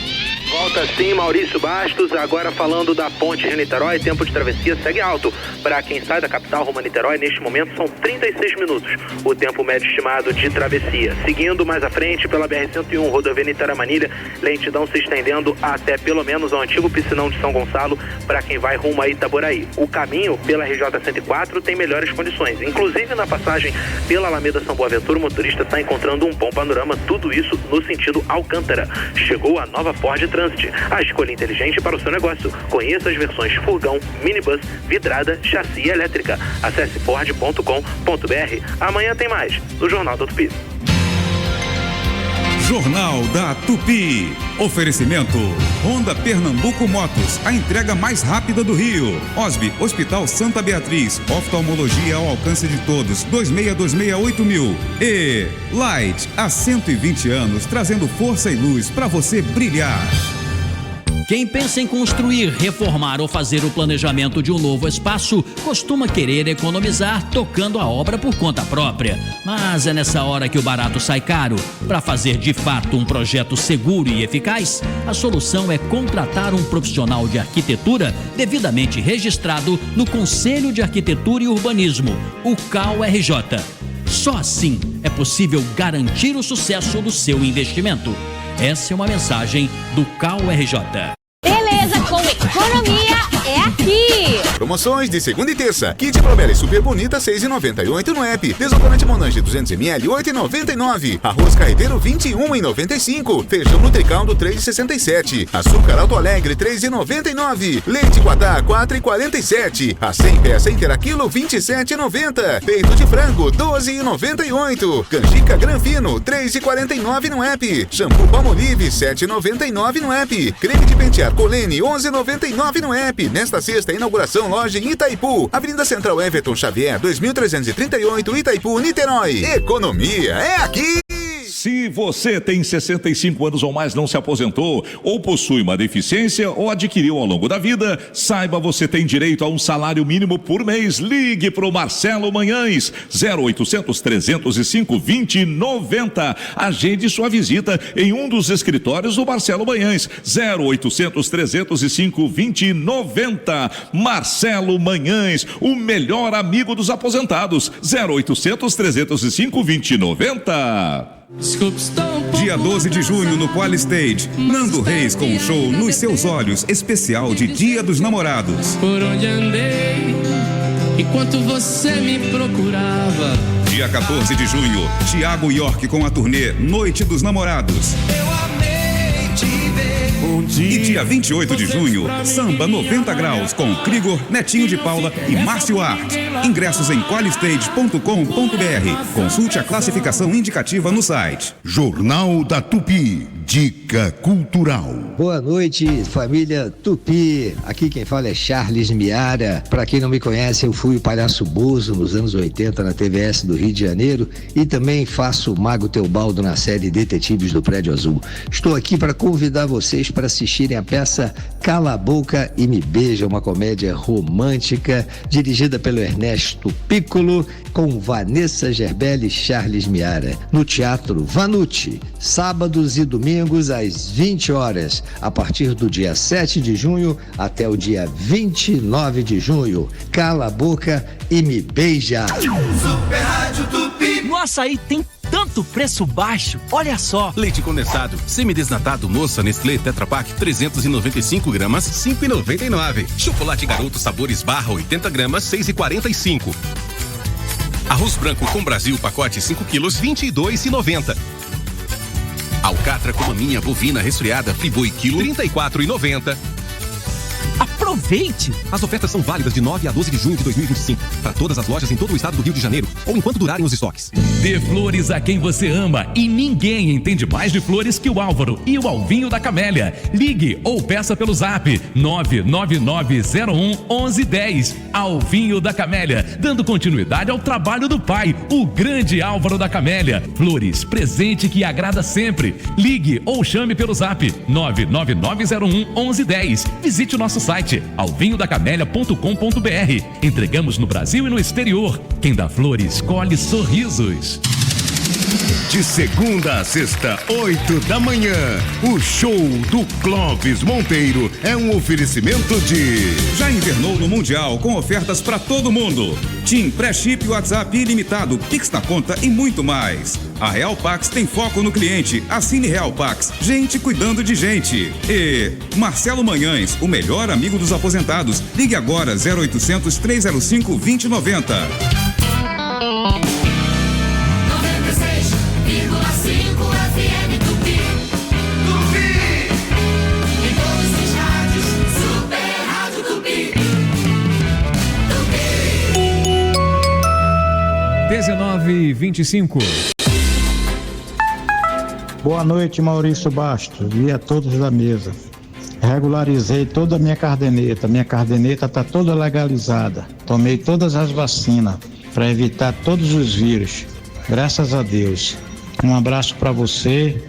Volta sim, Maurício Bastos, agora falando da ponte Rio-Niterói, tempo de travessia segue alto. Para quem sai da capital rumo a Niterói, neste momento são 36 minutos, o tempo médio estimado de travessia. Seguindo mais à frente pela BR-101, rodovia Niterói-Manilha, lentidão se estendendo até pelo menos ao antigo piscinão de São Gonçalo, para quem vai rumo a Itaboraí. O caminho pela RJ-104 tem melhores condições, inclusive na passagem pela Alameda São Boaventura, o motorista está encontrando um bom panorama, tudo isso no sentido Alcântara. Chegou a nova Ford Transit, a escolha inteligente para o seu negócio. Conheça as versões furgão, minibus, vidrada, chassi e elétrica. Acesse ford.com.br. Amanhã tem mais no Jornal da Tupi. Jornal da Tupi. Oferecimento Honda Pernambuco Motos, a entrega mais rápida do Rio. Osby, Hospital Santa Beatriz, oftalmologia ao alcance de todos, 26268000. E Light, há 120 anos, trazendo força e luz para você brilhar. Quem pensa em construir, reformar ou fazer o planejamento de um novo espaço costuma querer economizar tocando a obra por conta própria. Mas é nessa hora que o barato sai caro. Para fazer de fato um projeto seguro e eficaz, a solução é contratar um profissional de arquitetura devidamente registrado no Conselho de Arquitetura e Urbanismo, o CAU-RJ. Só assim é possível garantir o sucesso do seu investimento. Essa é uma mensagem do CAU-RJ. Beleza, com economia é aqui! Promoções de segunda e terça. Kit Promeli Super Bonita 6,98 no app. Desodorante Monange 200ml 8,99. Arroz carreteiro 21,95. Feijão Nutricaldo 3,67. Açúcar Alto Alegre 3,99. Leite Guatá 4,47. A 100 peça inteira quilo 27,90. Peito de frango 12,98. Canjica Granfino 3,49 no app. Shampoo Palmolive 7,99 no app. Creme de pentear Colene 11,99 no app. Nesta sexta, inauguração loja em Itaipu, Avenida Central Everton Xavier, 2338, Itaipu, Niterói. Economia é aqui! Se você tem 65 anos ou mais, não se aposentou, ou possui uma deficiência, ou adquiriu ao longo da vida, saiba, você tem direito a um salário mínimo por mês. Ligue para o Marcelo Manhães, 0800 305 2090. Agende sua visita em um dos escritórios do Marcelo Manhães, 0800 305 2090. Marcelo Manhães, o melhor amigo dos aposentados, 0800 305 2090. Dia 12 de junho no Quali Stage, Nando Reis com um show Nos Seus Olhos, especial de Dia dos Namorados. Por onde andei, enquanto você me procurava. Dia 14 de junho, Thiago York com a turnê Noite dos Namorados. Eu amei te ver. E dia 28 de junho, Samba 90 Graus com Krigor, Netinho de Paula e Márcio Art. Ingressos em qualistage.com.br. Consulte a classificação indicativa no site. Jornal da Tupi. Dica Cultural. Boa noite, família Tupi. Aqui quem fala é Charles Miara. Para quem não me conhece, eu fui o Palhaço Bozo nos anos 80 na TVS do Rio de Janeiro e também faço o Mago Teobaldo na série Detetives do Prédio Azul. Estou aqui para convidar vocês para assistirem a peça Cala a Boca e Me Beija, uma comédia romântica dirigida pelo Ernesto Piccolo com Vanessa Gerbelli e Charles Miara, no Teatro Vanucci, sábados e domingos às 20 horas, a partir do dia 7 de junho até o dia 29 de junho. Cala a Boca e Me Beija. Super Rádio Tupi. No açaí tem tanto preço baixo, olha só. Leite condensado, semidesnatado, moça, Nestlé, Tetra Pak, 395 gramas, 5,99. Chocolate Garoto sabores barra, 80 gramas, 6,45. Arroz branco com Brasil, pacote 5 quilos, 22,90. Alcatra com maminha bovina resfriada, Friboi quilo, 34,90. Aproveite! As ofertas são válidas de 9 a 12 de junho de 2025. Para todas as lojas em todo o estado do Rio de Janeiro, ou enquanto durarem os estoques. Dê flores a quem você ama. E ninguém entende mais de flores que o Álvaro e o Alvinho da Camélia. Ligue ou peça pelo zap 999011110. Alvinho da Camélia, dando continuidade ao trabalho do pai, o grande Álvaro da Camélia. Flores, presente que agrada sempre. Ligue ou chame pelo zap 999011110. Visite o nosso site alvinhodacamélia.com.br. Entregamos no Brasil e no exterior. Quem dá flores, colhe sorrisos. De segunda a sexta, 8 da manhã, o show do Clóvis Monteiro é um oferecimento de... Já invernou no Mundial com ofertas para todo mundo. TIM, pré-chip, WhatsApp ilimitado, Pix na conta e muito mais. A Real Pax tem foco no cliente. Assine Real Pax, gente cuidando de gente. E Marcelo Manhães, o melhor amigo dos aposentados. Ligue agora 0800 305 2090. Em todos os rádios, Super Rádio Tupi. 19h25. Boa noite, Maurício Bastos e a todos da mesa. Regularizei toda a minha caderneta está toda legalizada. Tomei todas as vacinas para evitar todos os vírus. Graças a Deus. Um abraço para você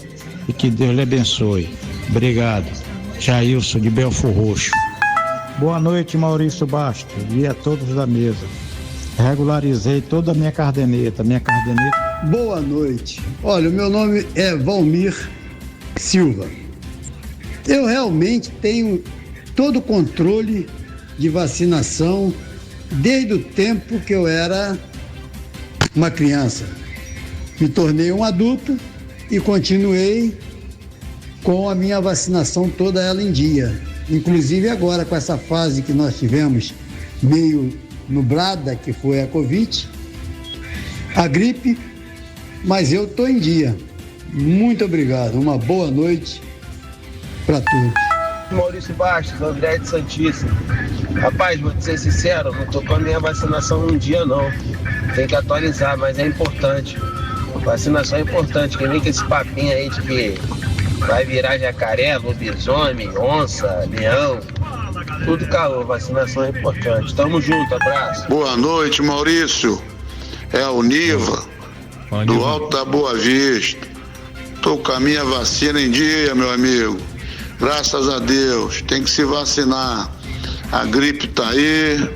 e que Deus lhe abençoe. Obrigado. Jailson de Belfor Roxo. Boa noite, Maurício Bastos e a todos da mesa. Regularizei toda a minha caderneta. Boa noite. Olha, o meu nome é Valmir Silva. Eu realmente tenho todo o controle de vacinação desde o tempo que eu era uma criança. Me tornei um adulto e continuei com a minha vacinação toda ela em dia. Inclusive agora com essa fase que nós tivemos meio nublada, que foi a Covid, a gripe, mas eu estou em dia. Muito obrigado, uma boa noite para todos. Maurício Bastos, André de Santíssimo. Rapaz, vou te ser sincero, não tô com a minha vacinação num dia não. Tem que atualizar, mas é importante. Vacinação é importante, que vem com esse papinho aí de que vai virar jacaré, lobisomem, onça, leão. Tudo caô, vacinação é importante. Tamo junto, abraço. Boa noite, Maurício. É o Niva, do Alto da Boa Vista. Tô com a minha vacina em dia, meu amigo. Graças a Deus, tem que se vacinar. A gripe tá aí,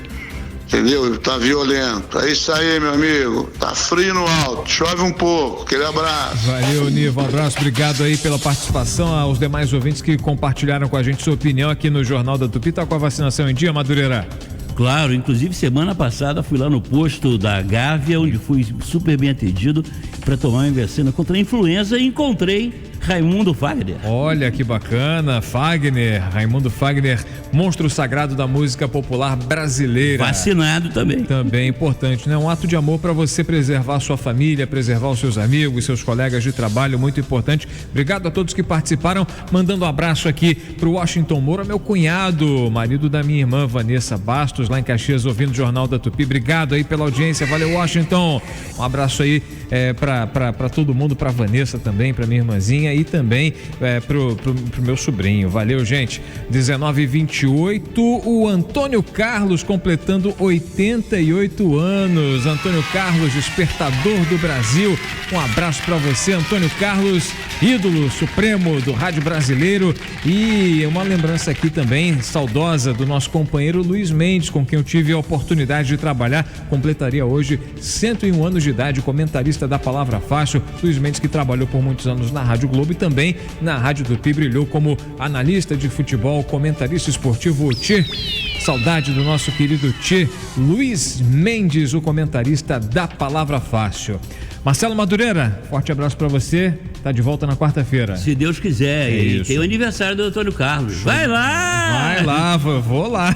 entendeu? Tá violento. É isso aí, meu amigo. Tá frio no alto, chove um pouco. Aquele abraço. Valeu, Niva. Um abraço, obrigado aí pela participação. Aos demais ouvintes que compartilharam com a gente sua opinião aqui no Jornal da Tupi. Tá com a vacinação em dia, Madureira? Claro, inclusive semana passada fui lá no posto da Gávea, onde fui super bem atendido para tomar uma vacina contra a influenza e encontrei Raimundo Fagner. Olha que bacana, Raimundo Fagner, monstro sagrado da música popular brasileira. Vacinado também. Também importante, né? Um ato de amor para você preservar a sua família, preservar os seus amigos, seus colegas de trabalho, muito importante. Obrigado a todos que participaram, mandando um abraço aqui pro Washington Moura, meu cunhado, marido da minha irmã Vanessa Bastos, lá em Caxias, ouvindo o Jornal da Tupi. Obrigado aí pela audiência, valeu, Washington. Um abraço aí para todo mundo, para Vanessa também, para minha irmãzinha e também pro meu sobrinho. Valeu, gente. 19h28, o Antônio Carlos completando 88 anos. Antônio Carlos, despertador do Brasil. Um abraço para você, Antônio Carlos, ídolo supremo do rádio brasileiro. E uma lembrança aqui também saudosa do nosso companheiro Luiz Mendes, com quem eu tive a oportunidade de trabalhar. Completaria hoje 101 anos de idade, comentarista da Palavra Fácil. Luiz Mendes, que trabalhou por muitos anos na Rádio Globo e também na Rádio Tupi, brilhou como analista de futebol, comentarista esportivo. Tchê, saudade do nosso querido Tchê. Luiz Mendes, o comentarista da Palavra Fácil. Marcelo Madureira, forte abraço para você. Tá de volta na quarta-feira. Se Deus quiser. E tem o aniversário do Antônio Carlos. Vai lá! Vai lá, vou lá.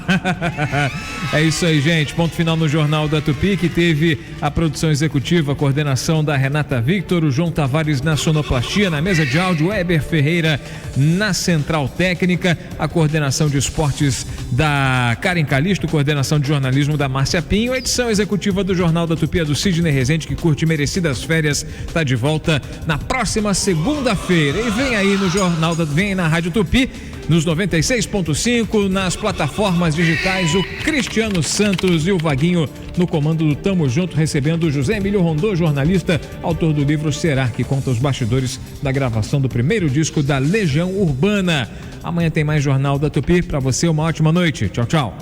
É isso aí, gente. Ponto final no Jornal da Tupi, que teve a produção executiva, a coordenação da Renata Victor, o João Tavares na sonoplastia, na mesa de áudio, Weber Ferreira na central técnica, a coordenação de esportes da Karen Calisto, coordenação de jornalismo da Márcia Pinho, a edição executiva do Jornal da Tupi, do Sidney Rezende, que curte merecidas férias, tá de volta na próxima segunda-feira. E vem aí no Jornal vem aí na Rádio Tupi, nos 96.5, nas plataformas digitais, o Cristiano Santos e o Vaguinho no comando do Tamo Junto, recebendo o José Emílio Rondô, jornalista, autor do livro Será, que conta os bastidores da gravação do primeiro disco da Legião Urbana. Amanhã tem mais Jornal da Tupi. Para você, uma ótima noite. Tchau, tchau.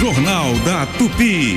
Jornal da Tupi.